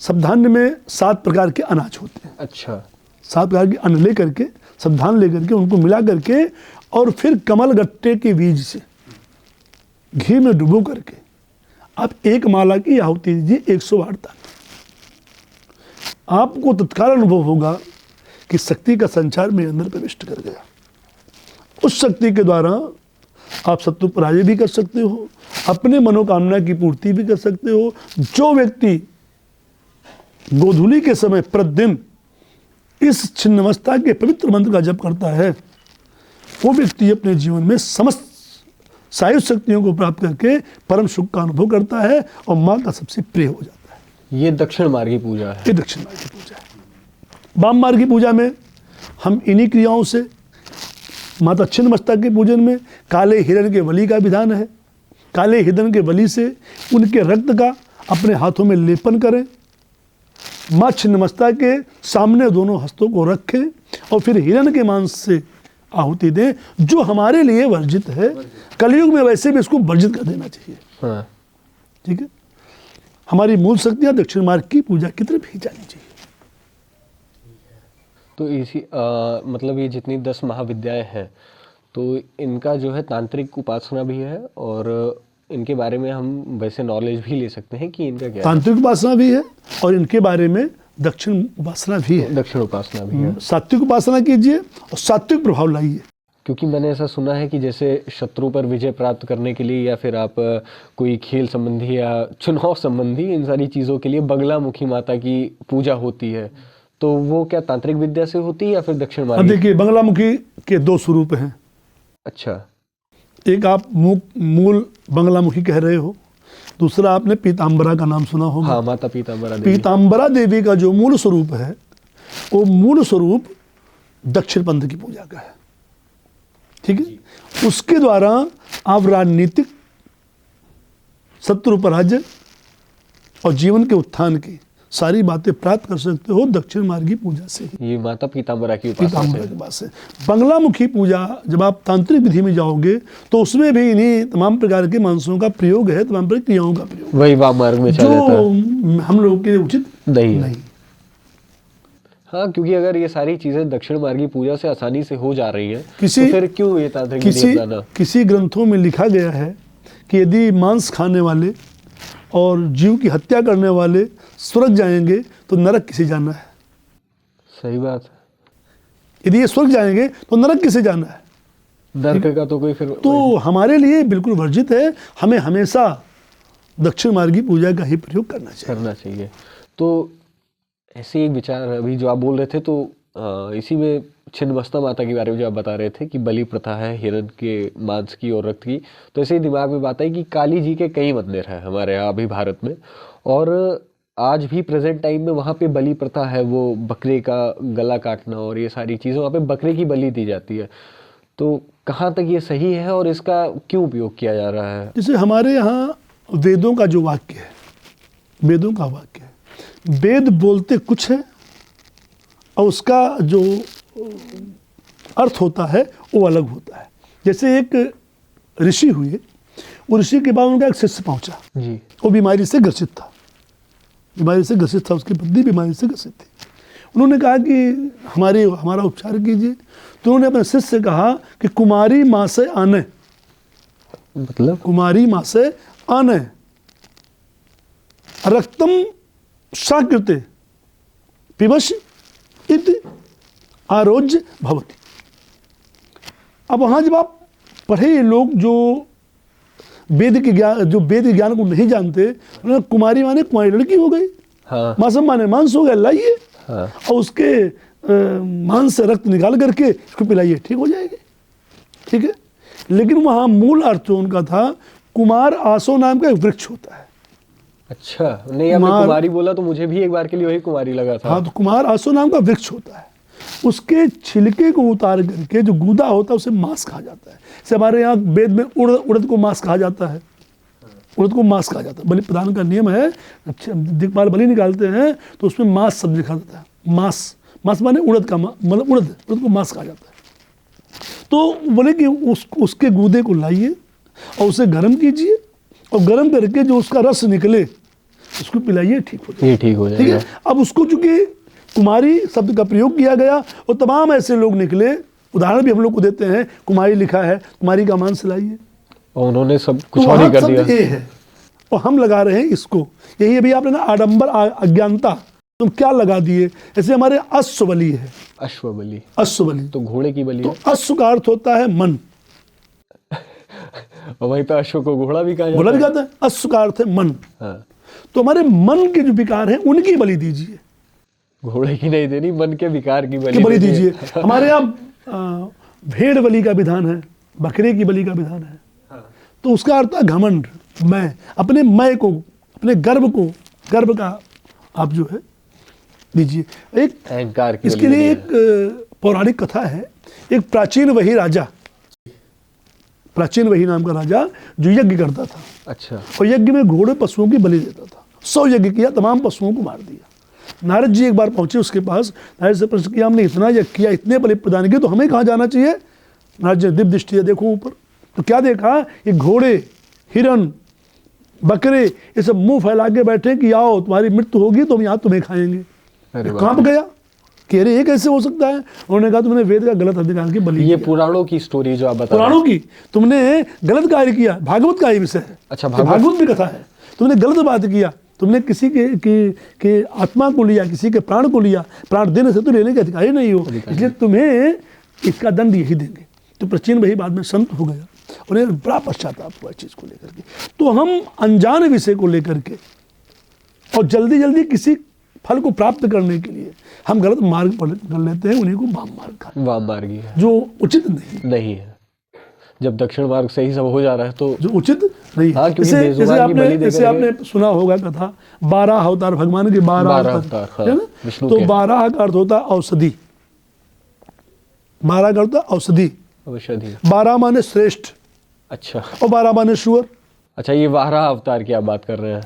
सब धान्य में 7 प्रकार के अनाज होते हैं। अच्छा। 7 प्रकार के अन्न ले करके, सब धान ले करके, उनको मिला करके, और फिर कमल गट्टे के बीज से घी में डुबो करके आप 1 माला की आहुति दीजिए 108 तक। आपको तत्काल अनुभव होगा कि शक्ति का संचार मेरे अंदर प्रविष्ट कर गया। उस शक्ति के द्वारा आप शत्रु पराजय भी कर सकते हो, अपने मनोकामना की पूर्ति भी कर सकते हो। जो व्यक्ति गोधूली के समय प्रतिदिन इस छिन्नमस्ता के पवित्र मंत्र का जप करता है, वो व्यक्ति अपने जीवन में समस्त सायुध शक्तियों को प्राप्त करके परम सुख का अनुभव करता है और माँ का सबसे प्रिय हो जाता है। ये दक्षिण मार्गी पूजा है। ये दक्षिण मार्गी पूजा है। वाम मार्गी पूजा में हम इन्हीं क्रियाओं से, माता छिन्नमस्ता के पूजन में काले हिरण के बलि का विधान है। काले हिरण के बलि से उनके रक्त का अपने हाथों में लेपन करें, माँ छिन्नमस्ता के सामने दोनों हस्तों को रखें और फिर हिरण के मांस से आहुति दें, जो हमारे लिए वर्जित है। कलयुग में वैसे भी इसको वर्जित कर देना चाहिए। हाँ। ठीक है, हमारी मूल शक्तियाँ दक्षिण मार्ग की पूजा की तरफ ही जानी चाहिए। तो इसी मतलब ये जितनी 10 महाविद्याएं हैं, तो इनका जो है तांत्रिक उपासना भी है, और इनके बारे में हम वैसे नॉलेज भी ले सकते हैं कि इनका क्या तांत्रिक उपासना भी है और इनके बारे में दक्षिण उपासना भी है। दक्षिण उपासना भी है। सात्विक उपासना कीजिए और सात्विक प्रभाव लाइए। क्योंकि मैंने ऐसा सुना है कि जैसे शत्रु पर विजय प्राप्त करने के लिए, या फिर आप कोई खेल संबंधी या चुनाव संबंधी, इन सारी चीज़ों के लिए बगलामुखी माता की पूजा होती है, तो वो क्या तांत्रिक विद्या से होती है या फिर दक्षिण मार्ग? देखिए, बगलामुखी के 2 स्वरूप हैं। अच्छा। एक आप मूल बंगलामुखी कह रहे हो, दूसरा आपने पीताम्बरा का नाम सुना होगा। हाँ, माता पीताम्बरा देवी। पीताम्बरा देवी का जो मूल स्वरूप है, वो मूल स्वरूप दक्षिण पंथ की पूजा का है। ठीक है, उसके द्वारा आप राजनीतिक शत्रु पराजय और जीवन के उत्थान की सारी बातें प्राप्त कर सकते हो दक्षिण मार्गी पूजा से। ये माता पीताम्बरा की उपासना पीताम्बरा से। के पास से बंगलामुखी पूजा, जब आप तांत्रिक विधि में जाओगे तो उसमें भी इन्हीं तमाम प्रकार के मानसों का प्रयोग है, तमाम प्रकार की क्रियाओं का प्रयोग, वही वाम मार्ग में चला जाता है। जो हम लोगों के लिए उचित नहीं है। नहीं। हाँ, क्योंकि अगर ये सारी चीजें दक्षिण मार्गी पूजा से आसानी से हो जा रही हैं, किसी- तो फिर क्यों ये तांत्रिक विधि अपनाना? किसी ग्रंथों में लिखा गया है कि यदि मांस खाने वाले और जीव की हत्या करने वाले स्वर्ग जाएंगे तो नरक किसे जाना है। सही बात है। यदि ये स्वर्ग जाएंगे तो नरक किसे जाना है। नरक का तो कोई फिर तो हमारे लिए बिल्कुल वर्जित है, हमें हमेशा दक्षिण मार्गी पूजा का ही प्रयोग करना चाहिए। करना चाहिए। तो ऐसे एक विचार अभी जो आप बोल रहे थे, तो इसी में छिन्नमस्ता माता के बारे में जो आप बता रहे थे कि बलि प्रथा है हिरण के मांस की और रक्त की, तो ऐसे ही दिमाग में बात आई कि काली जी के कई मंदिर हैं हमारे यहाँ अभी भारत में, और आज भी प्रेजेंट टाइम में वहाँ पे बलि प्रथा है, वो बकरे का गला काटना और ये सारी चीज़ें, वहाँ पे बकरे की बलि दी जाती है। तो कहाँ तक ये सही है और इसका क्यों उपयोग किया जा रहा है? जैसे हमारे यहाँ वेदों का जो वाक्य है, वेदों का वाक्य है, वेद बोलते कुछ है और उसका जो अर्थ होता है वो अलग होता है। जैसे एक ऋषि हुए, वो ऋषि के बाद उनका एक शिष्य पहुंचा, जी। वो बीमारी से ग्रसित था, बीमारी से ग्रसित था, उसकी पत्नी बीमारी से ग्रसित थी। उन्होंने कहा कि हमारा उपचार कीजिए। तो उन्होंने अपने शिष्य से कहा कि कुमारी माँ से आने, मतलब कुमारी माँ से आने रक्तम शाकृते पिबश इति आरोग्य भवति। अब वहाँ जब आप पढ़े लोग जो वेद के ज्ञान को नहीं जानते, उन्होंने कुमारी माने कुमारी लड़की हो गई, हाँ, मासम माने मांस हो गया, लाइए हाँ, और उसके मांस से रक्त निकाल करके इसको पिलाइए, ठीक हो जाएगी। ठीक है, लेकिन वहाँ मूल अर्थ जो उनका था, कुमार आसो नाम का एक वृक्ष होता है। अच्छा, नहीं आपने कुमारी बोला तो मुझे भी एक बार के लिए वही कुमारी लगा था। हाँ, तो कुमार आसो नाम का वृक्ष होता है, उसके छिलके को उतार करके जो गूदा होता है उसे मांस कहा जाता है। जैसे हमारे यहाँ वेद में उड़द को मांस कहा जाता है, उड़द को मांस कहा जाता है। बलि प्रदान का नियम है, दिक्पाल बलि निकालते हैं तो उसमें मांस शब्द लिखा जाता है। मांस माने उड़द का, मतलब उड़द को मांस कहा जाता है। तो बोले कि उसके गूदे को लाइए और उसे गर्म कीजिए और गर्म करके जो उसका रस निकले उसको पिलाइए, ठीक हो जाएगा। ये ठीक हो ठीक जाएगा। है, अब उसको चूंकि कुमारी शब्द का प्रयोग किया गया और तमाम ऐसे लोग निकले, उदाहरण भी हम लोग को देते हैं, कुमारी लिखा है, कुमारी का मांस लाइए, और उन्होंने सब कुछ तो और ही वहाँ कर शब्द दिया। ए है और हम लगा रहे हैं इसको। यही अभी आपने ना आडंबर अज्ञानता तुम क्या लगा दिए। ऐसे हमारे अश्व बलि है, अश्व बलि अश्व बलि, तो घोड़े की बलि तो है। अश्व का अर्थ होता है मन, और वही तो अश्व को घोड़ा भी कहा जाता बोला भी है। जाता है, अश्व का अर्थ है मन। हाँ, तो हमारे मन के जो विकार हैं उनकी बलि दीजिए, घोड़े की नहीं देनी, मन के विकार की कि बलि देनी है। दीजिए। हमारे यहाँ भेड़ बलि का विधान है, बकरे की बलि का विधान है। तो उसका अर्थ है घमंड, मैं, अपने मैं को, अपने गर्भ का आप जो है दीजिए। एक अहंकार की इसके बलि लिए देनी है। एक पौराणिक कथा है। एक प्राचीन वही राजा, प्राचीन वही नाम का राजा जो यज्ञ करता था, अच्छा, और यज्ञ में घोड़े पशुओं की बलि देता था। 100 यज्ञ किया, तमाम पशुओं को मार दिया। नारद जी एक बार पहुंचे उसके पास, नारद से प्रश्न किया, हमने इतना यज्ञ किया, इतने बलि प्रदान किए, तो हमें कहाँ जाना चाहिए। नारद जी दिव्य दृष्टि है, देखो ऊपर, तो क्या देखा, ये घोड़े, हिरन, बकरे, ये सब मुंह फैला के बैठे कि आओ तुम्हारी मृत्यु होगी तो हम यहाँ तुम्हें खाएंगे। अरे वाह। कांप गया कि अरे ये कैसे हो सकता है। उन्होंने कहा तुमने वेद का गलत अधिकार की बलि ये किया। पुराणों की स्टोरी जो आप बता रहे पुराणों की तुमने गलत कार्य किया, भागवत का ही विषय है। अच्छा, भागवत में कथा है, तुमने गलत बात किया, तुमने किसी के आत्मा को लिया, किसी के प्राण को लिया, प्राण देने से तो लेने के अधिकारी नहीं हो, इसलिए तुम्हें इसका दंड यही देंगे। तो प्राचीन वही बाद में संत हो गया, उन्हें बड़ा पश्चाताप हुआ चीज़ को लेकर के। तो हम अनजान विषय को लेकर के और जल्दी जल्दी किसी फल को प्राप्त करने के लिए हम गलत मार्ग पकड़ लेते हैं, उन्हीं को वाम मार्ग कहा, वाम मार्गी है, जो उचित नहीं है। जब दक्षिण मार्ग सही सब हो जा रहा है तो जो उचित नहीं। हाँ, क्योंकि जैसे बेजुबान की बलि देकर जैसे आपने सुना होगा कथा 12 अवतार, भगवान के 12 अवतार, हाँ, है ना। विष्णु तो के। 12 का अर्थ होता है औषधि, 12 का अर्थ होता है औषधि, औषधि। 12 माने श्रेष्ठ अच्छा और 12 माने सुअर। अच्छा, ये वाराह अवतार की आप बात कर रहे हैं।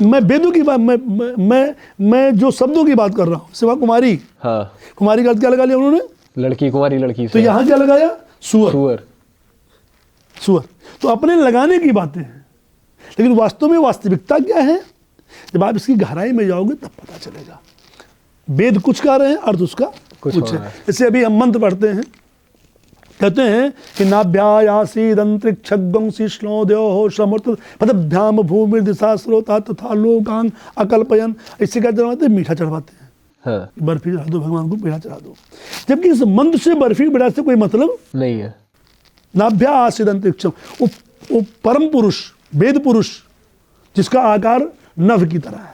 मैं वेदों की बात, मैं जो शब्दों की बात कर रहा हूँ। सिवा कुमारी, हाँ, कुमारी का अर्थ क्या लगा लिया उन्होंने? लड़की, कुमारी लड़की तो से। यहाँ क्या लगाया? सुअर। सुअर। सुअर तो अपने लगाने की बातें हैं, लेकिन वास्तव में वास्तविकता क्या है? जब आप इसकी गहराई में जाओगे तब पता चलेगा। वेद कुछ कह रहे हैं, अर्थ उसका कुछ और है। जैसे अभी हम मंत्र पढ़ते हैं, कहते हैं कि नाभ्यायासीद अंतरिक्षग्वंसी श्लोद्यो समर्थ पदभ्याम भूमि दिशा स्रोता तथा लोकान अकल्पयन। इससे क्या चढ़वाते हैं? मीठा चढ़वाते हैं। हाँ, बर्फी चढ़ा दो भगवान को, मीठा चढ़ा दो। जबकि इस मंत्र से बर्फी मीठा से कोई मतलब नहीं है। नाभ्यासीद अंतरिक्षम, वो परम पुरुष, वेद पुरुष, जिसका आकार नभ की तरह है,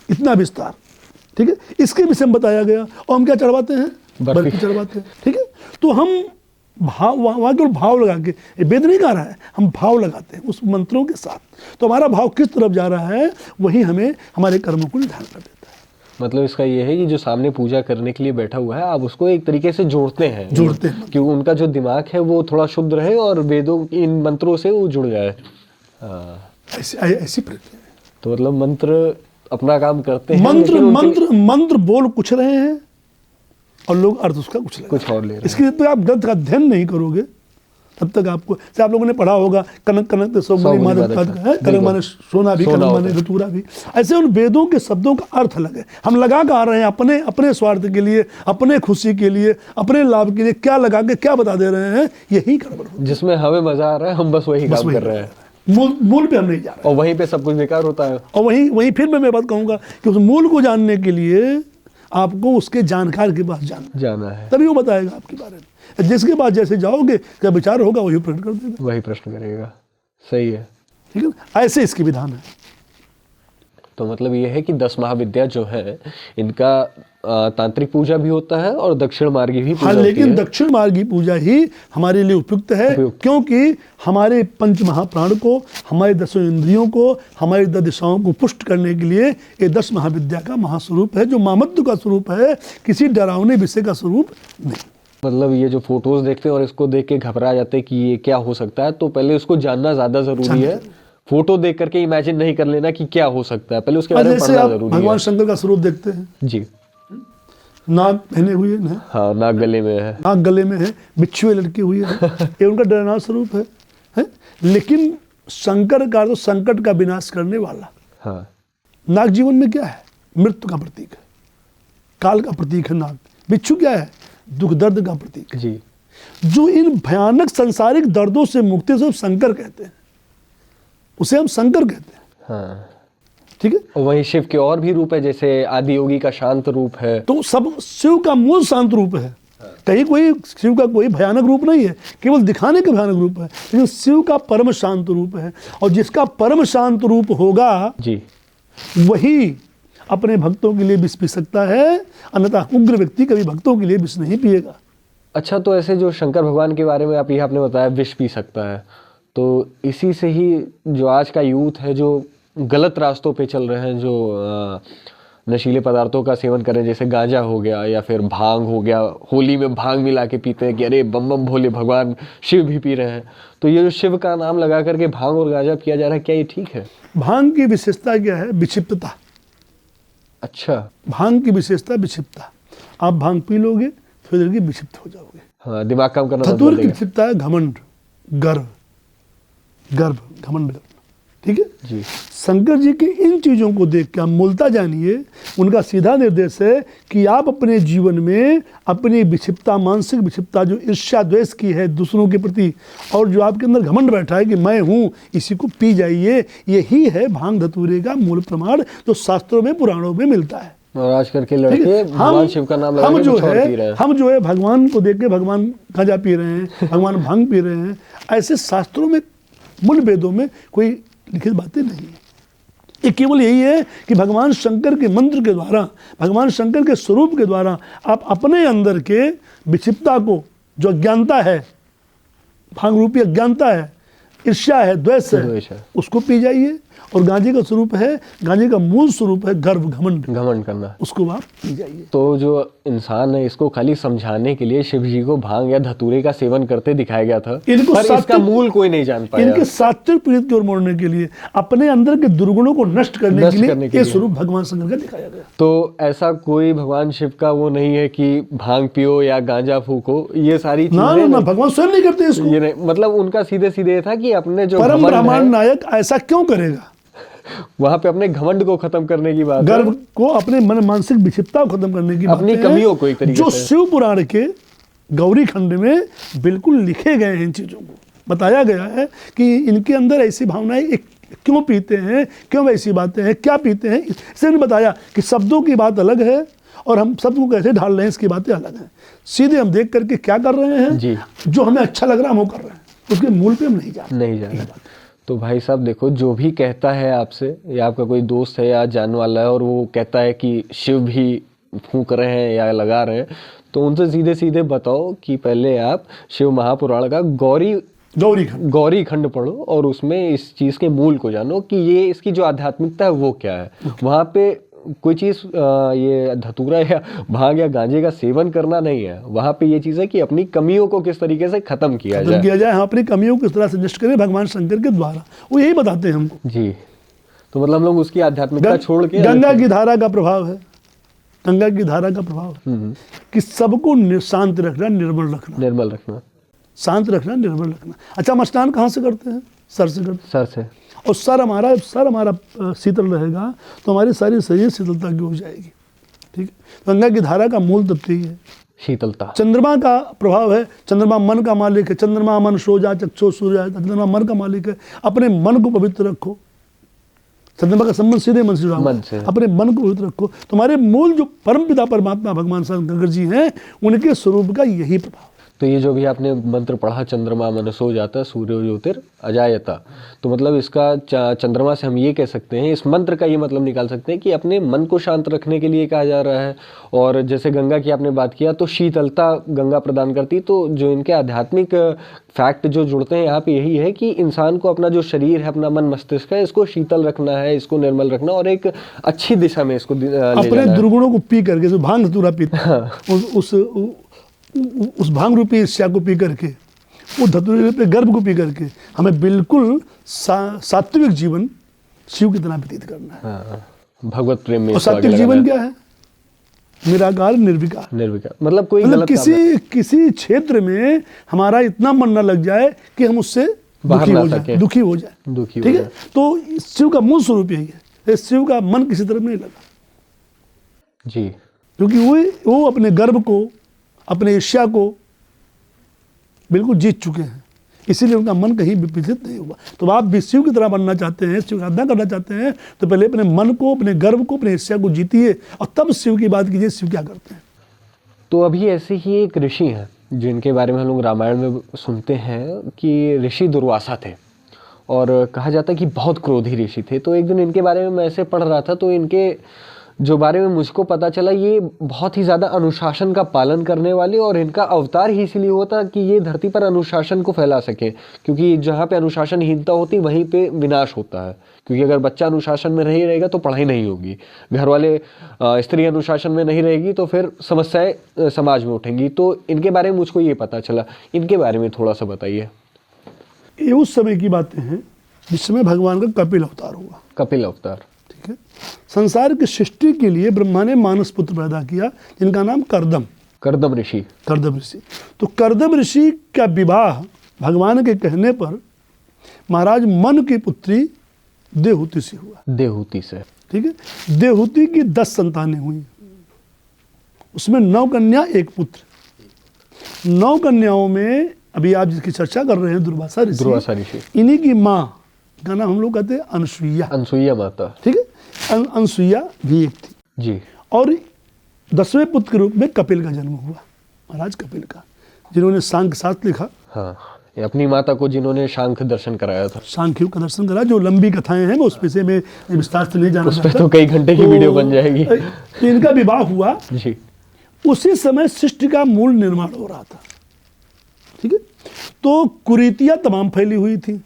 इतना विस्तार, ठीक है, इसके विषय में बताया गया। और हम क्या चढ़वाते हैं? बर्फी चढ़वाते हैं, ठीक है। तो हम भाव, वहाँ केवल भाव लगा के, ये वेद नहीं गा रहा है, हम भाव लगाते हैं उस मंत्रों के साथ। तो हमारा भाव किस तरफ जा रहा है, वही हमें हमारे कर्मों को निर्धारण कर देता है। मतलब इसका ये है कि जो सामने पूजा करने के लिए बैठा हुआ है, आप उसको एक तरीके से जोड़ते हैं कि उनका जो दिमाग है वो थोड़ा शुद्ध रहे और वेदों इन मंत्रों से वो जुड़ जाए। ऐसी प्रक्रिया है। तो मतलब मंत्र अपना काम करते हैं, मंत्र बोल कुछ रहे हैं और लोग अर्थ उसका कुछ और ले रहे हैं। इसके लिए तो आप ग्रंथ का अध्ययन नहीं करोगे तब तक आपको, जैसे आप लोगों ने पढ़ा होगा कनक कनक तो कनक माने सोना भी, कनक माने धतूरा भी। ऐसे उन वेदों के शब्दों का अर्थ अलग है। हम लगा कर आ रहे हैं अपने अपने स्वार्थ के लिए, अपने खुशी के लिए, अपने लाभ के लिए क्या लगा के क्या बता दे रहे हैं, यही गड़बड़ होता है। जिसमें हमें मजा आ रहा है हम बस वही काम कर रहे हैं, मूल पे हम नहीं जा रहे, और वहीं पे सब कुछ बेकार होता है। और वहीं फिर मैं बात कहूंगा कि उस मूल को जानने के लिए आपको उसके जानकार के पास जाना है, तभी वो बताएगा आपके बारे में। जिसके पास जैसे जाओगे, क्या विचार होगा वही प्रश्न कर देगा, वही प्रश्न करेगा। सही है, ठीक है। ऐसे इसकी विधान है। तो मतलब ये है कि 10 महाविद्या जो है इनका तांत्रिक पूजा भी होता है और दक्षिण मार्गी भी पूजा लेकिन होती है। दक्षिण मार्गी पूजा ही हमारे लिए उपयुक्त है, क्योंकि हमारे पंच महाप्राण को, हमारे 10 इंद्रियों को, हमारी 10 दिशाओं को पुष्ट करने के लिए ये 10 महाविद्या का महास्वरूप है, जो मामत्व का स्वरूप है, किसी डरावने विषय का स्वरूप नहीं। मतलब ये जो फोटोज देखते हैं और इसको देख के घबरा जाते हैं कि ये क्या हो सकता है, तो पहले उसको जानना ज्यादा जरूरी है। फोटो देख करके इमेजिन नहीं कर लेना कि क्या हो सकता है, पहले उसके बारे में पढ़ना जरूरी है। भगवान शंकर का स्वरूप देखते हैं जी, नाग पहने हुए हैं, हाँ, नाग गले में है, नाग गले में है, बिच्छुए लटके हुए हैं, ये उनका डरना स्वरूप है? लेकिन शंकर का तो संकट का विनाश करने वाला। हाँ, नाग जीवन में क्या है? मृत्यु का प्रतीक है, काल का प्रतीक है नाग। बिच्छू क्या है? दुख दर्द का प्रतीक है। जी, जो इन भयानक सांसारिक दर्दों से मुक्ति से शंकर कहते हैं, उसे हम शंकर कहते हैं। हाँ, ठीक है। और वहीं शिव के और भी रूप है, जैसे आदि योगी का शांत रूप है। तो सब शिव का मूल शांत रूप है। कहीं कोई शिव का कोई भयानक रूप नहीं है, केवल दिखाने का भयानक रूप है, लेकिन शिव का परम शांत रूप है। और जिसका परम शांत रूप होगा जी, वही अपने भक्तों के लिए विष पी सकता है, अन्यथा उग्र व्यक्ति कभी भक्तों के लिए विष नहीं पिएगा। अच्छा, तो ऐसे जो शंकर भगवान के बारे में आपने बताया विष पी सकता है, तो इसी से ही जो आज का यूथ है जो गलत रास्तों पे चल रहे हैं, जो नशीले पदार्थों का सेवन कर रहे हैं, जैसे गांजा हो गया या फिर भांग हो गया, होली में भांग मिला के पीते हैं कि अरे बम बम भोले भगवान शिव भी पी रहे हैं। तो ये जो शिव का नाम लगा करके भांग और गांजा पिया जा रहा है, क्या ये ठीक है? भांग की विशेषता क्या है? विक्षिप्तता। अच्छा, भांग की विशेषता विक्षिप्तता। आप भांग पी लोगे फिर विक्षिप्त हो जाओगे। हाँ, दिमाग काम करना। धतूर की विक्षिप्तता है घमंड, गर्भ, घमंड। ठीक है जी। शंकर जी के इन चीज़ों को देख के आप मूलता जानिए, उनका सीधा निर्देश है कि आप अपने जीवन में अपनी विक्षिप्तता, मानसिक विक्षिप्तता जो ईर्ष्या द्वेष की है दूसरों के प्रति, और जो आपके अंदर घमंड बैठा है कि मैं हूँ, इसी को पी जाइए। यही है भांग धतूरे का मूल प्रमाण, जो शास्त्रों में पुराणों में मिलता है। और आजकल के लड़के भगवान शिव का नाम लगा के कुछ और पी रहे हैं। हम जो है भगवान को देख के भगवान गांजा पी रहे हैं, भगवान भांग पी रहे हैं। ऐसे शास्त्रों में, मूल वेदों में कोई लिखित बातें नहीं है। ये केवल यही है कि भगवान शंकर के मंत्र के द्वारा, भगवान शंकर के स्वरूप के द्वारा आप अपने अंदर के विक्षिप्तता को, जो अज्ञानता है, भांग रूपी अज्ञानता है, ईर्ष्या है, द्वेष द्वेष है, है। उसको पी जाइए। और गांजे का स्वरूप है, गांजे का मूल स्वरूप है गर्व, घमंड, घमंड करना। उसको आप पी जाइए। तो जो इंसान है, इसको खाली समझाने के लिए शिव जी को भांग या धतूरे का सेवन करते दिखाया गया था, इनको पर इसका सात्विक- मूल कोई नहीं जान पाया। इनके सात्विक पीड़ित की ओर मोड़ने के लिए, अपने अंदर के दुर्गुणों को नष्ट करने के लिए ये स्वरूप भगवान शंकर का दिखाया गया। तो ऐसा कोई भगवान शिव का वो नहीं है कि भांग पियो या गांजा फूको, ये सारी ना चीजें ना, भगवान स्वयं नहीं करते इसको। ये नहीं, मतलब उनका सीधे सीधे था कि अपने जो परम घमंड ब्रह्मांड है, नायक ऐसा क्यों करेगा? वहां पे अपने घमंड को खत्म करने की बात है। गर्व को, अपने मन मानसिक विक्षिप्तता को खत्म करने की बात अपनी है, कमियों को एक तरीके जो से। शिव पुराण के गौरी खंड में बिल्कुल लिखे गए हैं। इन चीजों को बताया गया है कि इनके अंदर ऐसी भावनाएं क्यों पीते हैं, क्यों वैसी बातें हैं, क्या पीते हैं, इससे नहीं बताया कि शब्दों की बात अलग है और हम शब्द को कैसे ढाल रहे हैं, इसकी बातें अलग हैं। सीधे हम देख करके क्या कर रहे हैं जी। जो हमें अच्छा लग रहा है हम वो कर रहे हैं, उसके मूल पे हम नहीं जा रहे। नहीं जाना। तो भाई साहब देखो, जो भी कहता है आपसे, या आपका कोई दोस्त है या जानने वाला है और वो कहता है कि शिव भी फूंक रहे हैं या लगा रहे हैं, तो उनसे सीधे सीधे बताओ कि पहले आप शिव महापुराण का गौरी खंड पढ़ो और उसमें इस चीज के मूल को जानो कि ये इसकी जो आध्यात्मिकता है वो क्या है। वहां पे कोई चीज ये धतूरा या भांग या गांजे का सेवन करना नहीं है, वहां पे ये चीज है कि अपनी कमियों को किस तरीके से खत्म किया जाए। हम अपनी कमियों को किस तरह से नष्ट करें भगवान शंकर के द्वारा, वो यही बताते हैं हमको। जी। तो मतलब हम लोग उसकी आध्यात्मिकता छोड़ के गंगा की धारा का प्रभाव है, गंगा की धारा का प्रभाव कि सबको शांत रखना, निर्मल रखना, शांत रखना, निर्मल रखना। अच्छा, हम स्नान कहाँ से करते हैं? सर से करते हैं। सर से। और सर हमारा शीतल रहेगा तो हमारी सारी शरीर शीतलता की हो जाएगी। ठीक है, गंगा की धारा का मूल तत्व ही है शीतलता। चंद्रमा का प्रभाव है, चंद्रमा मन का मालिक है। चंद्रमा मन सोजा चक्षो सूर्य, चंद्रमा मन का मालिक है। अपने मन को पवित्र रखो, चंद्रमा का संबंध सीधे मन से जुड़ा हुआ है। अपने मन को पवित्र रखो। तुम्हारे मूल जो परम पिता परमात्मा भगवान शंकर जी हैं, उनके स्वरूप का यही प्रभाव। तो ये जो भी आपने मंत्र पढ़ा, चंद्रमा मनसो जाता सूर्य ज्योतिर अजायता, तो मतलब इसका चंद्रमा से हम ये कह सकते हैं, इस मंत्र का ये मतलब निकाल सकते हैं कि अपने मन को शांत रखने के लिए कहा जा रहा है। और जैसे गंगा की आपने बात किया, तो शीतलता गंगा प्रदान करती। तो जो इनके आध्यात्मिक फैक्ट जो जुड़ते हैं यहाँ पे यही है कि इंसान को अपना जो शरीर है, अपना मन मस्तिष्क है, इसको शीतल रखना है, इसको निर्मल रखना और एक अच्छी दिशा में इसको अपने दुर्गुणों को पी करके, जो भांग धतूरा पीते उस भांग रूपी ईर्ष्या को पी करके, वो धतूरे पे गर्भ को पी करके हमें बिल्कुल सात्विक जीवन शिव की तरह व्यतीत करना है। भगवत प्रेम में। और सात्विक जीवन क्या है? निराकार, निर्विकार। मतलब कोई गलत किसी क्षेत्र में हमारा इतना मन न लग जाए कि हम उससे दुखी हो जाए। ठीक है, तो शिव का मूल स्वरूप यही है। शिव का मन किसी तरफ नहीं लगा जी, क्योंकि वो अपने गर्भ को, अपने ईर्ष्या को बिल्कुल जीत चुके हैं, इसीलिए उनका मन कहीं विचलित नहीं हुआ। तो आप भी शिव की तरह बनना चाहते हैं, शिव की आराधना करना चाहते हैं, तो पहले अपने मन को, अपने गर्व को, अपने ईर्ष्या को जीतिए और तब शिव की बात कीजिए, शिव क्या करते हैं। तो अभी ऐसे ही एक ऋषि हैं जिनके बारे में हम लोग रामायण में सुनते हैं कि ऋषि दुर्वासा थे और कहा जाता है कि बहुत क्रोधी ऋषि थे। तो एक दिन इनके बारे में मैं ऐसे पढ़ रहा था, तो इनके जो बारे में मुझको पता चला, ये बहुत ही ज़्यादा अनुशासन का पालन करने वाले, और इनका अवतार ही इसलिए होता कि ये धरती पर अनुशासन को फैला सके, क्योंकि जहाँ पे अनुशासनहीनता होती वहीं पे विनाश होता है। क्योंकि अगर बच्चा अनुशासन में नहीं रहेगा तो पढ़ाई नहीं होगी, घर वाले स्त्री अनुशासन में नहीं रहेगी तो फिर समस्याएं समाज में उठेंगी। तो इनके बारे में मुझको ये पता चला, इनके बारे में थोड़ा सा बताइए। ये उस समय की बातें हैं जिस समय भगवान का कपिल अवतार हुआ। कपिल अवतार, ठीक है। संसार की सृष्टि के लिए ब्रह्मा ने मानस पुत्र पैदा किया जिनका नाम कर्दम ऋषि। तो कर्दम ऋषि का विवाह भगवान के कहने पर महाराज मन की पुत्री देहूति से हुआ। देहूति से, ठीक है। देहूति की 10 संतानें हुई, उसमें 9 कन्या 1 पुत्र। 9 कन्याओं में अभी आप जिसकी चर्चा कर रहे हैं दुर्वासा ऋषि, इन्हीं की माँ का नाम हम लोग कहते हैं अनसुईया माता। ठीक है, अनसुईया भी एक थी जी। और 10वें पुत्र के रूप में कपिल का जन्म हुआ, महाराज कपिल का, जिन्होंने सांख्य शास्त्र लिखा। हाँ, अपनी माता को जिन्होंने सांख्य दर्शन कराया था, सांख्य का दर्शन करा, जो लंबी कथाएं हैं, उस पे से मैं विस्तार से नहीं जाना चाहता, उस पे तो कई घंटे की वीडियो बन जाएगी। तो इनका विवाह हुआ जी। उसी समय सृष्टि का मूल निर्माण हो रहा था। ठीक है, तो कुरीतियां तमाम फैली हुई थी,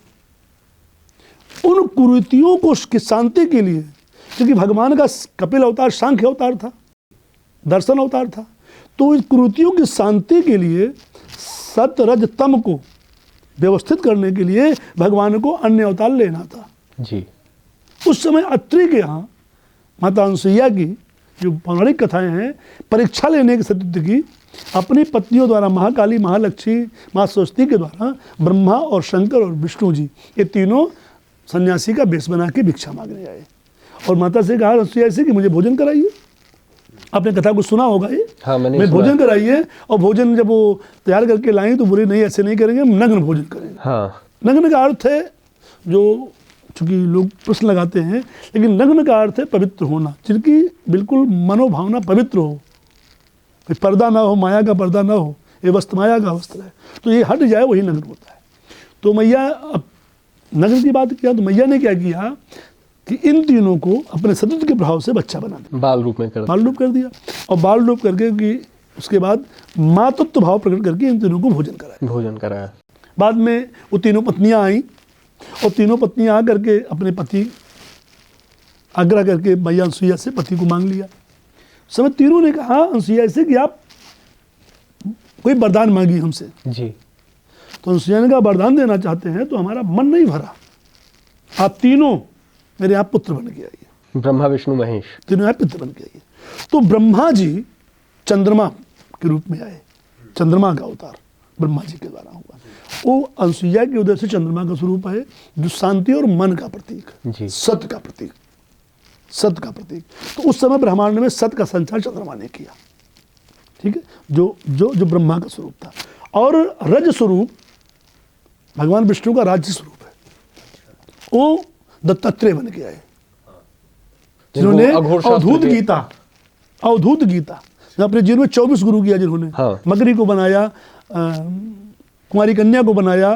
और कुरीतियों को की शांति के लिए, क्योंकि भगवान का कपिल अवतार सांख्य अवतार था, दर्शन अवतार था, तो इन कुरीतियों की शांति के लिए सत रज तम को व्यवस्थित करने के लिए भगवान को अन्य अवतार लेना था जी। उस समय अत्रि के यहाँ माता अनसुईया की जो पौराणिक कथाएं हैं, परीक्षा लेने की सतुद्ध की अपनी पत्नियों द्वारा, महाकाली, महालक्ष्मी, माँ सरस्वती के द्वारा ब्रह्मा और शंकर और विष्णु जी ये तीनों सन्यासी का बेस बना के भिक्षा मांगने आए और माता से कहा अनसुईया से कि मुझे भोजन कराइए। आपने कथा को सुना होगा ये। हाँ, मैंने मैं सुना। भोजन कराइए, और भोजन जब वो तैयार करके लाई तो बोले नहीं ऐसे नहीं करेंगे, हम नग्न भोजन करेंगे। हाँ, नग्न का अर्थ है, जो चूंकि लोग प्रश्न लगाते हैं, लेकिन नग्न का अर्थ है पवित्र होना, जिनकी बिल्कुल मनोभावना पवित्र हो, कोई पर्दा ना हो, माया का पर्दा ना हो, ये वस्त्र माया का वस्त्र है, तो ये हट जाए वही नग्न होता है। तो मैया, अब नग्न की बात किया तो मैया ने क्या किया कि इन तीनों को अपने सतत के प्रभाव से बच्चा बना दिया, बाल रूप में कर बाल रूप कर दिया, और बाल रूप करके कि उसके बाद मातृत्व भाव प्रकट करके इन तीनों को भोजन कराया। भोजन कराया। बाद में वो तीनों पत्नियां आई और तीनों पत्नियां आ करके अपने पति आग्रह करके मैया अनसुईया से पति को मांग लिया। समय तीनों ने कहा अनसुईया से कि आप कोई वरदान मांगी हमसे। जी। तो अनसुईया ने कहा वरदान देना चाहते हैं तो हमारा मन नहीं भरा, आप तीनों मेरे यहाँ पुत्र बन के आइए। ब्रह्मा विष्णु महेश तीनों यहाँ पुत्र बन के आइए। तो ब्रह्मा जी चंद्रमा के रूप में आए, चंद्रमा का अवतार ब्रह्मा जी के द्वारा हुआ। वो अनसुईया के उदय से चंद्रमा का स्वरूप है, जो शांति और मन का प्रतीक, जी। सत्य का प्रतीक, सत्य का प्रतीक। तो उस समय ब्रह्मांड में सत्य का संचार चंद्रमा ने किया, ठीक है, जो जो जो ब्रह्मा का स्वरूप था। और रज स्वरूप भगवान विष्णु का राज्य स्वरूप है, वो दत्तात्रेय बन के आए, जिन्होंने अवधूत गीता, अवधूत गीता अपने जीवन में 24 गुरु किया, जिन्होंने हाँ। मगरी को बनाया, कुमारी कन्या को बनाया,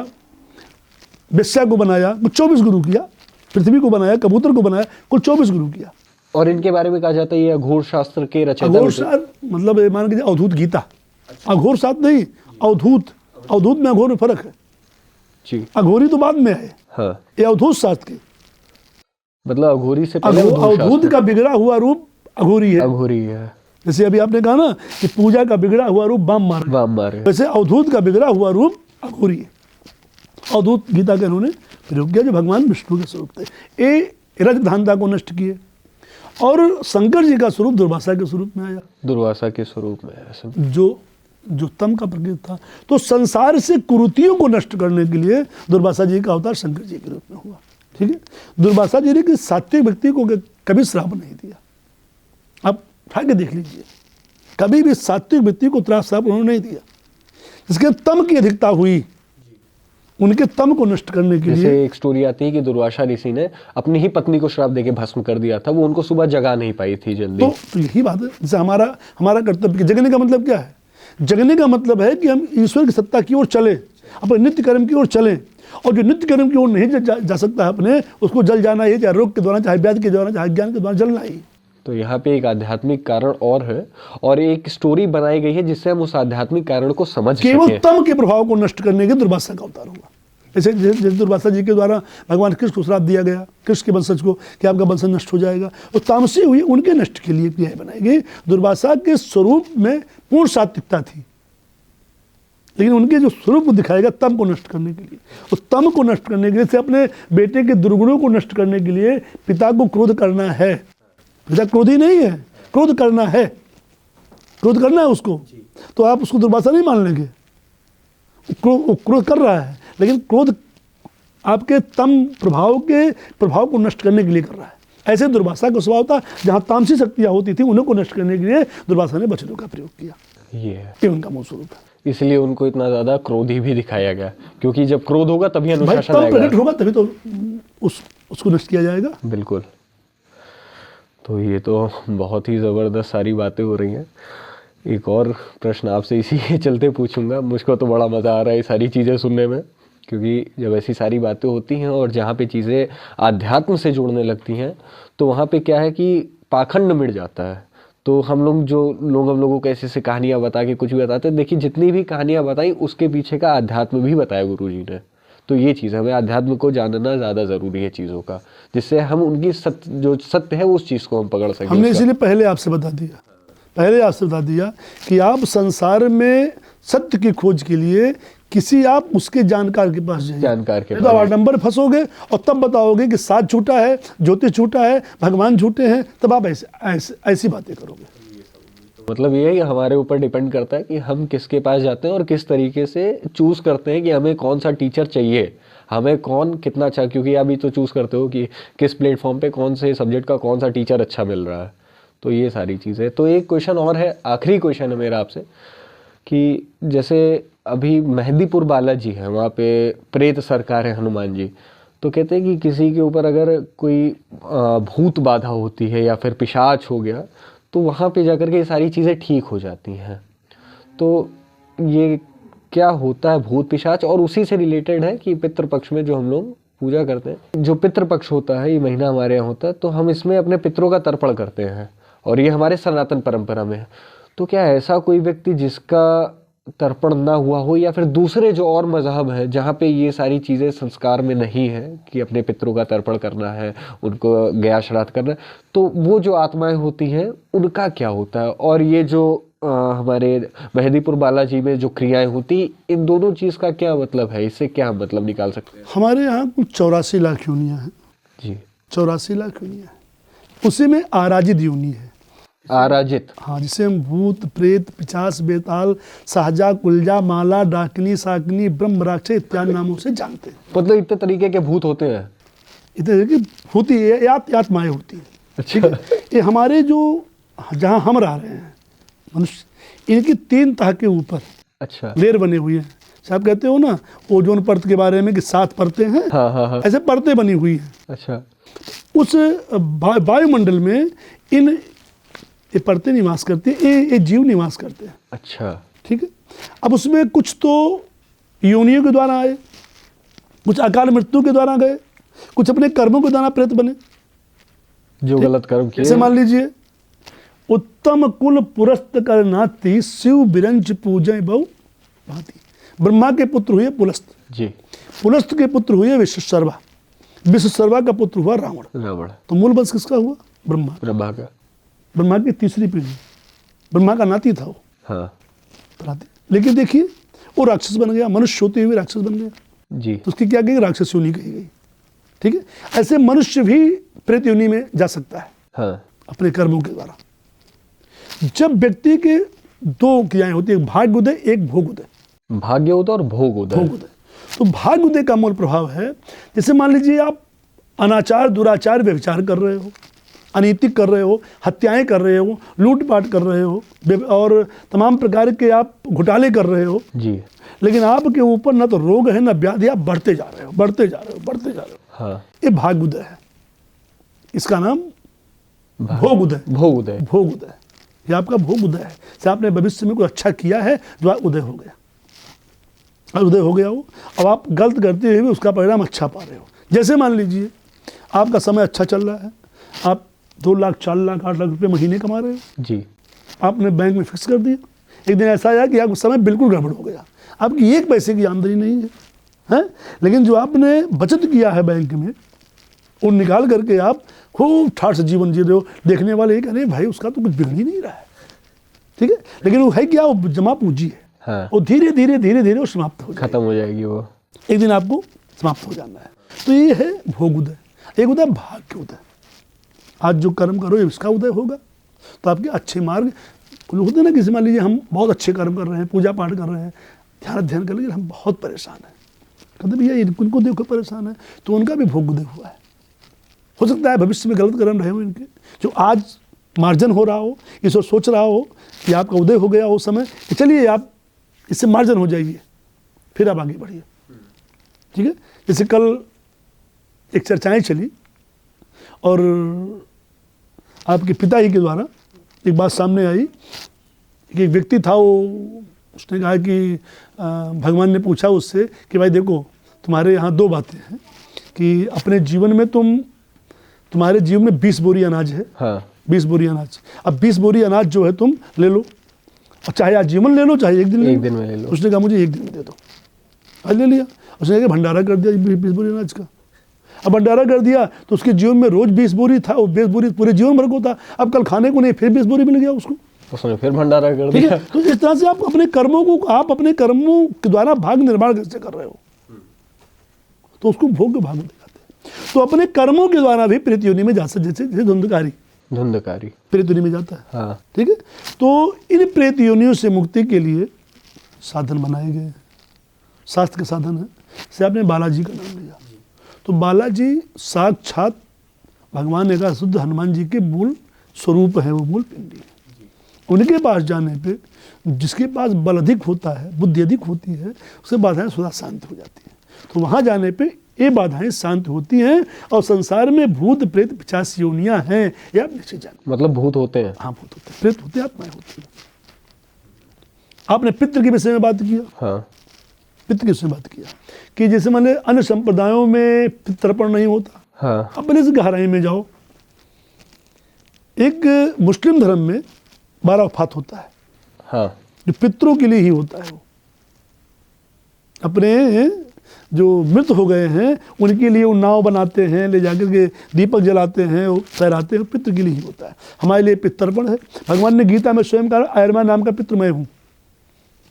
बेस्या को बनाया, कुल 24 गुरु किया, पृथ्वी को बनाया, कबूतर को बनाया, कुल 24 गुरु किया। और इनके बारे में कहा जाता है ये अघोर शास्त्र के रचयिता। अघोर शास्त्र मतलब मान के अवधूत गीता, अघोर शास्त्र नहीं, अवधूत, अवधूत में अघोर में फर्क है जी। अघोरी तो बाद में है, हाँ, ये अवधूत शास्त्र के, मतलब अघोरी से पहले अवधूत का बिगड़ा हुआ रूप अघोरी है। अघोरी है। जैसे अभी आपने कहा ना कि पूजा का बिगड़ा हुआ रूप बाम मार, वाम मारे। वैसे अवधूत का बिगड़ा हुआ रूप अघोरी है। अवधूत गीता का इन्होंने प्रयोग किया, जो भगवान विष्णु के स्वरूप थे। ये रज धानता को नष्ट किए। और शंकर जी का स्वरूप दुर्वासा के स्वरूप में आया, दुर्वासा के स्वरूप में ऐसे। जो तम का प्रकृति था। तो संसार से कुरीतियों को नष्ट करने के लिए दुर्वासा जी का अवतार शंकर जी के रूप में हुआ, ठीक है। दुर्वासा जी ने कि सात्विक व्यक्ति को कभी श्राप नहीं दिया, आप उठा के देख लीजिए, कभी भी सात्विक व्यक्ति को श्राप उन्होंने नहीं दिया। इसके तम की अधिकता हुई, उनके तम को नष्ट करने के लिए। जैसे एक स्टोरी आती है कि दुर्वासा ऋषि ने अपनी ही पत्नी को श्राप देके भस्म कर दिया था, वो उनको सुबह जगा नहीं पाई थी जल्दी। तो यही बात है, जैसे हमारा कर्तव्य, जगने का मतलब क्या है? जगने का मतलब है कि हम ईश्वर की सत्ता की ओर चले, अपने नित्य कर्म की ओर चलें। और जो नित्य कर्म की ओर नहीं जा सकता है अपने, उसको जल जाना ही, चाहे रोग के द्वारा, चाहे व्याधि के द्वारा, चाहे ज्ञान के द्वारा, जलना ही। तो यहाँ पे एक आध्यात्मिक कारण और है, और एक स्टोरी बनाई गई है जिससे हम उस आध्यात्मिक कारण को समझ सकें। केवल तम के प्रभाव को नष्ट करने के दुर्वासा का अवतार हुआ। जैसे दुर्वासा जी के द्वारा भगवान कृष्ण को श्राप दिया गया, कृष्ण के वंशज को, कि आपका वंशज नष्ट हो जाएगा, और तामसी हुई, उनके नष्ट के लिए क्रियाएं बनाई गई। दुर्वासा के स्वरूप में पूर्ण सात्विकता थी, लेकिन उनके जो स्वरूप को दिखाएगा तम को नष्ट करने के लिए। उस तम को नष्ट करने के लिए, से अपने बेटे के दुर्गुणों को नष्ट करने के लिए पिता को क्रोध करना है। पिता क्रोधी नहीं है, क्रोध करना है, क्रोध करना है उसको। तो आप उसको दुर्वासा नहीं मान लेंगे, क्रोध कर रहा है, लेकिन क्रोध आपके तम प्रभाव को नष्ट करने के लिए कर रहा है। ऐसे दुर्वासा का स्वभाव था, जहाँ तामसी शक्तियाँ होती थी उन्हें को नष्ट करने के लिए दुर्वासा ने वचनों का प्रयोग किया। ये उनका मूल स्वरूप है। इसलिए उनको इतना ज्यादा क्रोधी भी दिखाया गया, क्योंकि जब क्रोध होगा तभी अनुशासन तब आएगा, प्रकट होगा तभी तो उसको नष्ट किया जाएगा। बिल्कुल। तो ये तो बहुत ही ज़बरदस्त सारी बातें हो रही हैं। एक और प्रश्न आपसे इसी के चलते पूछूंगा, मुझको तो बड़ा मज़ा आ रहा है ये सारी चीज़ें सुनने में, क्योंकि जब ऐसी सारी बातें होती हैं और जहाँ पे चीज़ें आध्यात्म से जुड़ने लगती हैं तो वहाँ पे क्या है कि पाखंड मिट जाता है। तो हम लोगों को ऐसे कहानियाँ बता के कुछ भी बताते हैं। देखिए जितनी भी कहानियाँ बताई उसके पीछे का आध्यात्म भी बताया गुरुजी ने। तो ये चीज़ हमें अध्यात्म को जानना ज़्यादा ज़रूरी है चीज़ों का, जिससे हम उनकी जो सत्य है उस चीज़ को हम पकड़ सकें। हमने उसका। इसीलिए पहले आपसे बता दिया कि आप संसार में सत्य की खोज के लिए किसी आप उसके जानकार के पास जाइए। जानकार के नहीं तो आप नंबर फंसोगे और तब बताओगे कि साथ झूठा है, ज्योतिष झूठा है, भगवान झूठे हैं, तब आप ऐसी बातें करोगे। मतलब ये है कि हमारे ऊपर डिपेंड करता है कि हम किसके पास जाते हैं और किस तरीके से चूज़ करते हैं कि हमें कौन सा टीचर चाहिए, हमें कौन कितना अच्छा, क्योंकि आप भी तो चूज़ करते हो कि किस प्लेटफॉर्म पे कौन से सब्जेक्ट का कौन सा टीचर अच्छा मिल रहा है। तो ये सारी चीज़ें। तो एक क्वेश्चन और है, आखिरी क्वेश्चन है मेरा आपसे, कि जैसे अभी मेहंदीपुर बालाजी है, वहाँ पे प्रेत सरकार है हनुमान जी, तो कहते हैं कि किसी के ऊपर अगर कोई भूत बाधा होती है या फिर पिशाच हो गया तो वहाँ पे जाकर के ये सारी चीज़ें ठीक हो जाती हैं। तो ये क्या होता है भूत पिशाच? और उसी से रिलेटेड है कि पितृपक्ष में जो हम लोग पूजा करते हैं, जो पितृपक्ष होता है, ये महीना हमारे यहाँ होता है, तो हम इसमें अपने पितरों का तर्पण करते हैं और ये हमारे सनातन परंपरा में है। तो क्या ऐसा कोई व्यक्ति जिसका तर्पण ना हुआ हो, या फिर दूसरे जो और मजहब है जहाँ पे ये सारी चीज़ें संस्कार में नहीं है कि अपने पितरों का तर्पण करना है, उनको गया श्राद्ध करना है, तो वो जो आत्माएं होती हैं उनका क्या होता है? और ये जो हमारे मेहंदीपुर बालाजी में जो क्रियाएं होती, इन दोनों चीज़ का क्या मतलब है? इससे क्या हम मतलब निकाल सकते हैं? हमारे यहाँ कुल 84 लाख योनियाँ हैं जी। 84 लाख योनियाँ हैं। उसी में आराजित योनि है। आराजित? हाँ, जिसे हम भूत, प्रेत, पिशाच, बेताल, सहजा, कुलजा, माला, डाकिनी, साकिनी, ब्रह्म, राक्षस इत्यादि नामों से जानते हैं। मतलब इतने तरीके के भूत होते हैं? इतने की होती है, आत्माएं होती है। अच्छा। ये हमारे जो जहाँ हम रह रहे हैं मनुष्य, इनकी 3 तह के ऊपर अच्छा लेयर बने हुए हैं। आप कहते हो ना ओजोन परत के बारे में कि 7 परतें हैं। हाँ हाँ हाँ। ऐसे परतें बनी हुई हैं। अच्छा। उस वायुमंडल में ये परतें निवास करती है, ये जीव निवास करते हैं। अच्छा। ठीक है। अब उसमें कुछ तो योनियों के द्वारा आए, कुछ अकाल मृत्यु के द्वारा गए, कुछ अपने कर्मों के द्वारा प्रेत बने, जो गलत कर्म किए। जैसे मान लीजिए उत्तम कुल पुरस्त कर नाती, शिव बिरंच पूजय बहु भांति। ब्रह्मा के पुत्र हुए पुलस्त जी। पुलस्त के पुत्र हुए विश्वशर्वा, विश्वशर्वा का पुत्र हुआ रावण। रावण। तो मूल वंश किसका हुआ? ब्रह्मा। ब्रह्मा का। ब्रह्मा की 3री पीढ़ी, ब्रह्मा का नाती था वो। हाँ। लेकिन देखिए वो राक्षस बन गया, मनुष्य होते हुए राक्षस बन गया। जी। तो उसकी क्या कही? राक्षस योनि कही गई। ठीक है। ऐसे मनुष्य भी प्रेत योनि में जा सकता है। हाँ। अपने कर्मों के द्वारा। जब व्यक्ति के 2 क्रियाएं होती है, भाग्य उदय, एक भोग उदय। भाग्य उदय और भोग उदय। भोग उदय। तो भाग्य उदय का मूल प्रभाव है, जैसे मान लीजिए आप अनाचार, दुराचार, व्यभिचार कर रहे हो, अनैतिक कर रहे हो, हत्याएं कर रहे हो, लूटपाट कर रहे हो, और तमाम प्रकार के आप घोटाले कर रहे हो जी। लेकिन आपके ऊपर ना तो रोग है ना व्याधि, आप बढ़ते जा रहे हो। हाँ। ये भाग्य उदय है। इसका नाम भोग उदय। भोग उदय। भोग उदय, ये आपका भोग उदय है। से आपने भविष्य में कोई अच्छा किया है जो उदय हो गया, उदय हो गया हो, अब आप गलत करते हुए भी उसका परिणाम अच्छा पा रहे हो। जैसे मान लीजिए आपका समय अच्छा चल रहा है, आप 2 लाख, 4 लाख, 8 लाख रुपये महीने कमा रहे हो जी। आपने बैंक में फिक्स कर दिया। एक दिन ऐसा आया कि आपका समय बिल्कुल गड़बड़ हो गया, आपकी 1 पैसे की आमदनी नहीं है, लेकिन जो आपने बचत किया है बैंक में, वो निकाल करके आप खूब ठाठ से जीवन जी रहे हो। देखने वाले ये कह रहे भाई उसका तो कुछ बिगड़ ही नहीं रहा है। ठीक है। लेकिन वो है क्या? वो जमा पूंजी है। हाँ। वो धीरे धीरे वो समाप्त हो जाएगी, खत्म हो जाएगी वो। एक दिन आपको समाप्त हो जाना है। तो ये है भोग उदय। एक उदय भाग्य उदय, आज जो कर्म करो इसका उदय होगा तो आपके अच्छे मार्ग होते हैं ना। किसी मान लीजिए हम बहुत अच्छे कर्म कर रहे हैं, पूजा पाठ कर रहे हैं, ध्यान कर, लेकिन हम बहुत परेशान हैं, कहते भैया इनको देखो परेशान है, तो उनका भी भोग उदय हुआ है। हो सकता है भविष्य में गलत कर्म रहे हो इनके, जो आज मार्जन हो रहा हो, ये सोच रहा हो कि आपका उदय हो गया हो समय कि चलिए आप इससे मार्जन हो जाइए, फिर आप आगे बढ़िए। ठीक है। जैसे कल एक चर्चाएं चली और आपके पिता जी के द्वारा एक बात सामने आई कि एक व्यक्ति था, वो उसने कहा कि भगवान ने पूछा उससे कि भाई देखो तुम्हारे यहाँ 2 बातें हैं कि अपने जीवन में तुम्हारे जीवन में 20 बोरी अनाज है। हाँ। 20 बोरी अनाज। अब 20 बोरी अनाज जो है तुम ले लो, और चाहे आजीवन ले लो चाहे एक दिन में ले लो। ले लो। उसने कहा मुझे 1 दिन में दे दो। आज ले लिया, उसने क्या भंडारा कर दिया 20 बोरी अनाज का। अब भंडारा कर दिया तो उसके जीवन में रोज 20 बोरी था, वो 20 बोरी पूरे जीवन भर को था। अब कल खाने को नहीं, फिर 20 बोरी मिल गया उसको, उसने फिर भंडारा कर ठीक दिया। है। तो इस तरह से आप अपने कर्मों के द्वारा भाग निर्माण कैसे कर रहे हो, तो उसको भोग के भाग में दिखाते हैं। तो अपने कर्मों के द्वारा भी प्रेत योनि में जा सकते, जैसे धुंधकारी प्रेत योनि में जाता है, हाँ। ठीक है। तो इन प्रेत योनियों से मुक्ति के लिए साधन बनाए गए, शास्त्र के साधन है। से आपने बालाजी का नाम लिया, तो बालाजी साक्षात भगवान एका शुद्ध हनुमान जी के मूल स्वरूप है, वो मूल पिंडी है। उनके पास जाने पे जिसके पास बल अधिक होता है, बुद्धि अधिक होती है, उससे बाधाएं सदा शांत हो जाती हैं। तो वहाँ जाने पे ये बाधाएं शांत होती हैं और संसार में भूत प्रेत 85 योनियां हैं, ये आप निश्चित जाने। मतलब भूत होते हैं? हाँ, भूत होते हैं, प्रेत होते हैं, आत्माएं होती हैं। आपने पितृ के विषय में बात किया, हाँ। पितृ के विषय में बात किया कि जैसे मान लीजिए अन्य संप्रदायों में पितृतर्पण नहीं होता, हाँ। अब पहले से गहराई में जाओ। एक मुस्लिम धर्म में 12 वफात होता है, हाँ। जो पितरों के लिए ही होता है। वो अपने जो मृत हो गए हैं उनके लिए वो नाव बनाते हैं, ले जाकर के दीपक जलाते हैं, वो तैराते हैं, पितृ के लिए ही होता है। हमारे लिए पितृतर्पण है। भगवान ने गीता में स्वयं कहा, आयरमा नाम का पितृ मैं हूँ,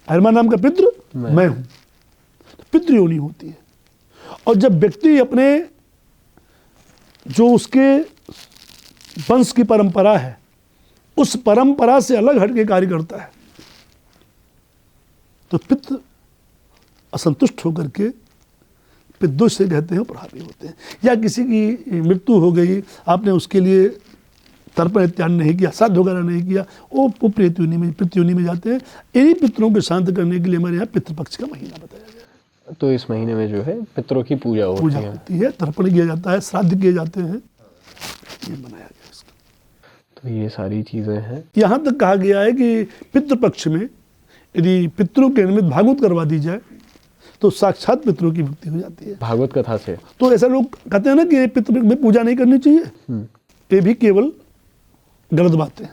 आयरमा नाम का पितृ मैं हूँ। तो पितृ योनि होती है। और जब व्यक्ति अपने जो उसके वंश की परंपरा है, उस परंपरा से अलग हट के कार्य करता है, तो पितृ असंतुष्ट होकर के पितृदोष से कहते हैं प्रभावी होते हैं। या किसी की मृत्यु हो गई, आपने उसके लिए तर्पण इत्यादि नहीं किया, श्राद्ध वगैरह नहीं किया, वो प्रेत योनि में, पितृ योनि में जाते हैं। इन्हीं पितरों को शांत करने के लिए हमारे यहाँ पितृपक्ष का महीना बताया गया। तो इस महीने में जो है पितरों की पूजा होती है, तर्पण किया जाता है, श्राद्ध किए जाते हैं, ये बनाया गया इसका। तो ये सारी चीज़ें हैं। यहाँ तक कहा गया है कि पितृपक्ष में यदि पितरों के निमित्त भागवत करवा दी जाए तो साक्षात पितरों की मुक्ति हो जाती है भागवत कथा से। तो ऐसा लोग कहते हैं ना कि पितृ में पूजा नहीं करनी चाहिए, ये भी केवल गलत बात है।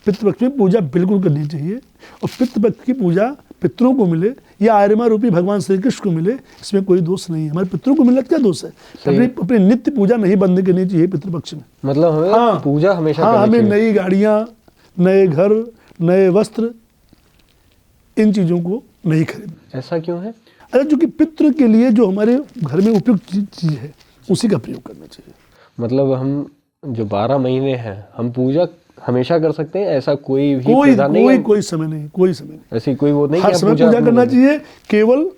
पितृपक्ष में पूजा बिल्कुल करनी चाहिए, और पितृपक्ष की पूजा पितरों को मिले या आर्यमा रूपी भगवान श्री कृष्ण को मिले, इसमें कोई दोष नहीं है। हमारे पितरों को मिलना क्या दोष है? अपनी नित्य पूजा नहीं बंद करनी चाहिए पितृपक्ष में। मतलब हमें पूजा हमेशा करनी हमें नई गाड़ियाँ, नए घर, नए वस्त्र, इन चीज़ों को नहीं खरीदना। ऐसा क्यों है? अरे जो कि पितृ के लिए जो हमारे घर में उपयुक्त चीज़ है उसी का प्रयोग करना चाहिए। मतलब हम जो 12 महीने हैं हम पूजा हमेशा कर सकते हैं, ऐसा कोई भी प्रधान नहीं है? कोई समय नहीं, कोई समय नहीं, ऐसी कोई वो नहीं। हर समय पूजा करना चाहिए। केवल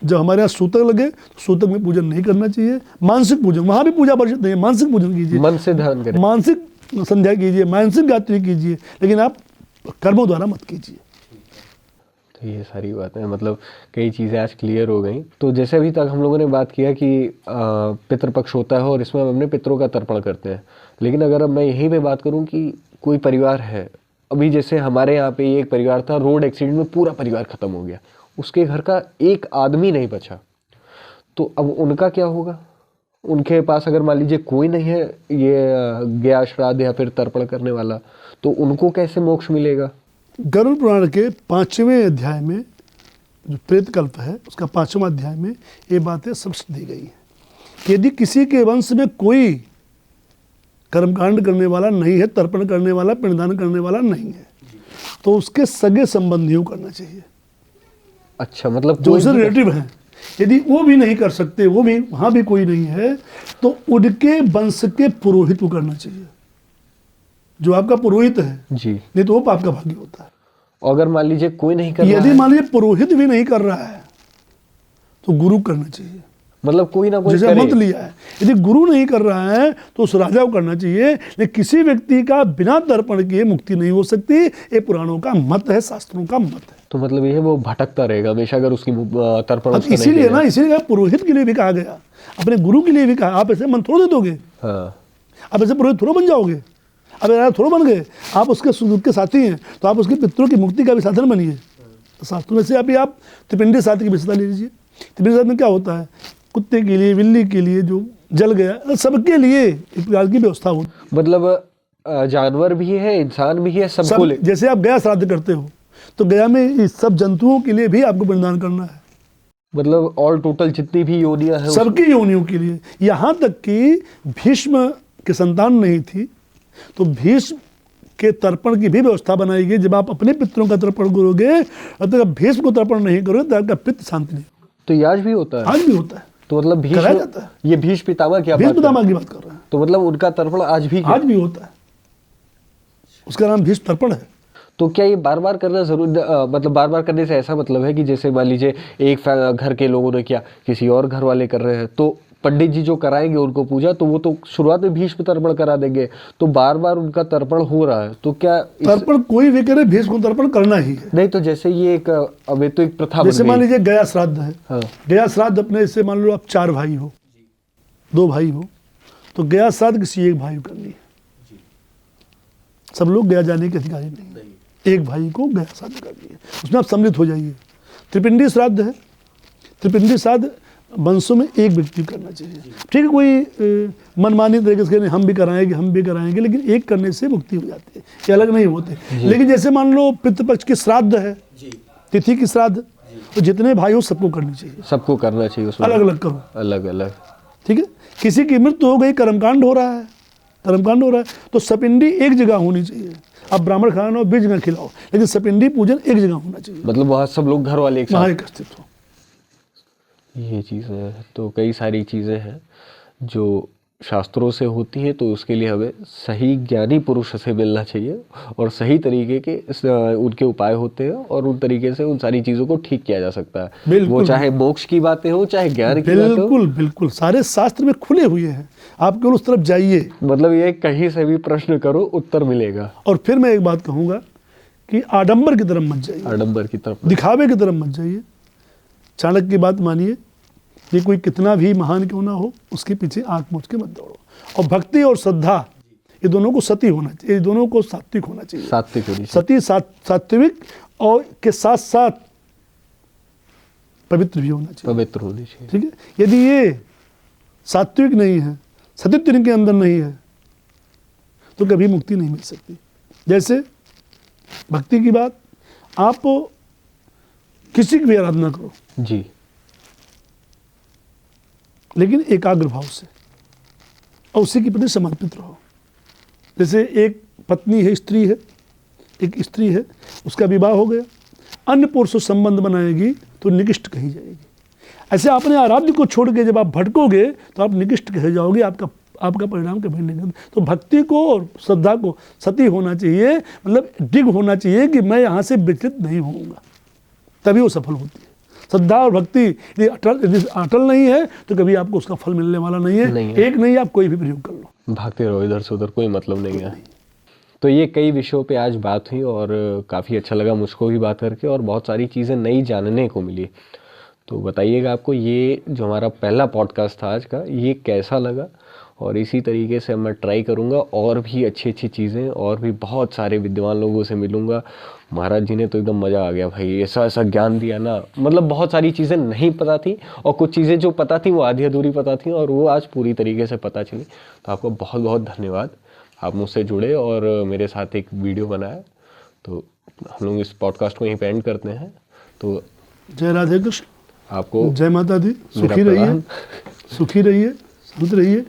जब हमारे यहाँ सूतक लगे तो सूतक में पूजन नहीं करना चाहिए। मानसिक पूजन, वहाँ भी पूजा वर्जित नहीं है, मानसिक पूजन कीजिए, मन से ध्यान करें, मानसिक संध्या कीजिए, मानसिक गायत्री कीजिए, लेकिन आप कर्मों द्वारा मत कीजिए। तो ये सारी बातें, मतलब कई चीज़ें आज क्लियर हो गई। तो जैसे अभी तक हम लोगों ने बात किया कि पितृपक्ष होता है और इसमें हम अपने पितरों का तर्पण करते हैं, लेकिन अगर अब मैं यहीं पे बात करूं कि कोई परिवार है, अभी जैसे हमारे यहाँ पे एक परिवार था, रोड एक्सीडेंट में पूरा परिवार खत्म हो गया, उसके घर का एक आदमी नहीं बचा, तो अब उनका क्या होगा? उनके पास अगर मान लीजिए कोई नहीं है ये गया श्राद्ध या फिर तर्पण करने वाला, तो उनको कैसे मोक्ष मिलेगा? गरुड़ पुराण के 5वें अध्याय में जो प्रेतकल्प है उसका 5वां अध्याय में ये बातें स्पष्ट दी गई है कि यदि किसी के वंश में कोई कर्मकांड करने वाला नहीं है, तर्पण करने वाला, पिंडदान करने वाला नहीं है, तो उसके सगे संबंधियों करना चाहिए। अच्छा, मतलब जो उसके रिलेटिव हैं, यदि वो भी नहीं कर सकते, वो भी वहाँ भी कोई नहीं है, तो उनके वंश के पुरोहित को करना चाहिए, जो आपका पुरोहित है जी, नहीं तो वो पाप का भागी होता है। अगर मान लीजिए कोई नहीं कर रहा यदि मान लीजिए पुरोहित भी नहीं कर रहा है तो गुरु करना चाहिए। मतलब कोई ना कोई जैसे मंत्र लिया है, यदि गुरु नहीं कर रहा है तो उस राजा को करना चाहिए, लेकिन किसी व्यक्ति का बिना तर्पण किए मुक्ति नहीं हो सकती। ये पुराणों का मत है, शास्त्रों का मत है। तो मतलब ये है वो भटकता रहेगा हमेशा अगर उसकी तर्पण। इसीलिए ना, इसीलिए पुरोहित के लिए भी कहा गया, अपने गुरु के लिए भी कहा। आप ऐसे मंत्र थोड़ा दे दोगे, आप ऐसे पुरोहित थोड़ा बन जाओगे, अब राजा थोड़ा बन गए, आप उसके साथी हैं तो आप उसके पितरों की मुक्ति का भी साधन बनिए। तो शास्त्रों में से अभी आप त्रिपिंडी श्राद्ध की विशेषता ले लीजिए। त्रिपिंडी श्राद्ध में क्या होता है? कुत्ते के लिए, बिल्ली के लिए, जो जल गया, सबके लिए एक प्रकार की व्यवस्था होती है। मतलब जानवर भी है, इंसान भी है, सबको ले। जैसे आप गया श्राद्ध करते हो तो गया में इस सब जंतुओं के लिए भी आपको पिंडदान करना है। मतलब ऑल टोटल जितनी भी योनियां हैं सबकी योनियों के लिए, यहाँ तक कि भीष्म की संतान नहीं थी तो भीष्म के तर्पण की भी व्यवस्था बनाई गई। जब आप अपने पितरों का तर्पण करोगे और तक भीष्म को तर्पण नहीं करोगे तो आपका पितृ शांति नहीं। तो ये आज भी होता है? आज भी होता है। तो मतलब कराया जाता है। ये भीष्म पितामह की भीष्म पितामह की बात कर रहे हैं। तो मतलब उनका तर्पण आज भी होता है, उसका नाम भीष्म तर्पण है। तो क्या ये बार बार करना जरूरी, मतलब बार बार करने से ऐसा मतलब है कि जैसे मान लीजिए एक घर के लोगों ने किया, किसी और घर वाले कर रहे हैं, तो पंडित जी जो कराएंगे उनको पूजा, तो वो तो शुरुआत में भीष्म तर्पण करा देंगे, तो बार बार उनका तर्पण हो रहा है, तो क्या तर्पण कोई भी करे भीष्म को तर्पण करना ही है? नहीं, तो जैसे ये एक अब तो एक प्रथा, जैसे मान लीजिए गया श्राद्ध है। हाँ। गया श्राद्ध अपने, इससे मान लो आप 4 भाई हो, 2 भाई हो, तो गया श्राद्ध किसी एक भाई को करनी है। सब लोग गया जाने के अधिकारी नहीं, एक भाई को गया श्राद्ध करनी है, उसमें आप सम्मिलित हो जाइए। त्रिपिंडी श्राद्ध है, त्रिपिंडी श्राद्ध वंशों में एक व्यक्ति करना चाहिए। ठीक है, कोई मनमानी तरीके से हम भी कराएंगे, लेकिन एक करने से मुक्ति हो जाती है, ये अलग नहीं होते। लेकिन जैसे मान लो पितृपक्ष की श्राद्ध है, तिथि की श्राद्ध, तो जितने भाई हो सबको करनी चाहिए, सबको करना चाहिए, उसमें अलग अलग करो, अलग अलग। ठीक है, किसी की मृत्यु हो गई, कर्मकांड हो रहा है, तो सपिंडी एक जगह होनी चाहिए। आप ब्राह्मण खाना और बीज न खिलाओ, लेकिन सपिंडी पूजन एक जगह होना चाहिए, मतलब वहाँ सब लोग घर वाले एक साथ एकत्रित हो। ये चीज़ें हैं, तो कई सारी चीज़ें हैं जो शास्त्रों से होती है, तो उसके लिए हमें सही ज्ञानी पुरुष से मिलना चाहिए और सही तरीके के उनके उपाय होते हैं और उन तरीके से उन सारी चीज़ों को ठीक किया जा सकता है। वो चाहे मोक्ष की बातें हो, चाहे ज्ञान की बातें हो, बिल्कुल सारे शास्त्र में खुले हुए हैं, आप केवल उस तरफ जाइए। मतलब ये कहीं से भी प्रश्न करो उत्तर मिलेगा। और फिर मैं एक बात कहूँगा कि आडंबर की तरफ मत जाइए, आडंबर की तरफ, दिखावे की तरफ मत जाइए। चाणक्य की बात मानिए कि कोई कितना भी महान क्यों ना हो, उसके पीछे आंख मूंद के मत दौड़ो। और भक्ति और श्रद्धा, ये दोनों को सती होना चाहिए, ये दोनों को सात्विक होना चाहिए। सात्विक होनी चाहिए, सती सात्विक और के साथ साथ पवित्र भी होना चाहिए, पवित्र होनी चाहिए। ठीक है, यदि ये सात्विक नहीं है, सतीत्व इनके अंदर नहीं है, तो कभी मुक्ति नहीं मिल सकती। जैसे भक्ति की बात, आप किसी की भी आराधना करो जी, लेकिन एकाग्र भाव से और उसी के प्रति समर्पित रहो। जैसे एक पत्नी है, स्त्री है, एक स्त्री है, उसका विवाह हो गया, अन्य पुरुष से संबंध बनाएगी तो निकृष्ट कही जाएगी। ऐसे अपने आराध्य को छोड़ के जब आप भटकोगे तो आप निकृष्ट कहे जाओगे, आपका परिणाम कभी नहीं। तो भक्ति को और श्रद्धा को सती होना चाहिए, मतलब डिग होना चाहिए कि मैं यहाँ से विचलित नहीं होऊंगा, तभी वो सफल होती है। श्रद्धा और भक्ति यदि अटल नहीं है तो कभी आपको उसका फल मिलने वाला नहीं है। एक नहीं, आप कोई भी प्रयोग कर लो, भागते रहो इधर से उधर, कोई मतलब नहीं है। तो ये कई विषयों पे आज बात हुई और काफ़ी अच्छा लगा मुझको भी बात करके और बहुत सारी चीज़ें नई जानने को मिली। तो बताइएगा आपको ये जो हमारा पहला पॉडकास्ट था आज का, ये कैसा लगा, और इसी तरीके से मैं ट्राई करूँगा और भी अच्छी अच्छी चीज़ें, और भी बहुत सारे विद्वान लोगों से मिलूँगा। महाराज जी ने तो एकदम मज़ा आ गया भाई, ऐसा ऐसा ज्ञान दिया ना, मतलब बहुत सारी चीज़ें नहीं पता थी और कुछ चीज़ें जो पता थी वो आधी अधूरी पता थी और वो आज पूरी तरीके से पता चली। तो आपको बहुत बहुत धन्यवाद, आप मुझसे जुड़े और मेरे साथ एक वीडियो बनाया। तो हम लोग इस पॉडकास्ट को यहीं पे एंड करते हैं। तो जय राधे कृष्ण, आपको जय माता दी, सुखी रहिए, शांत रहिए।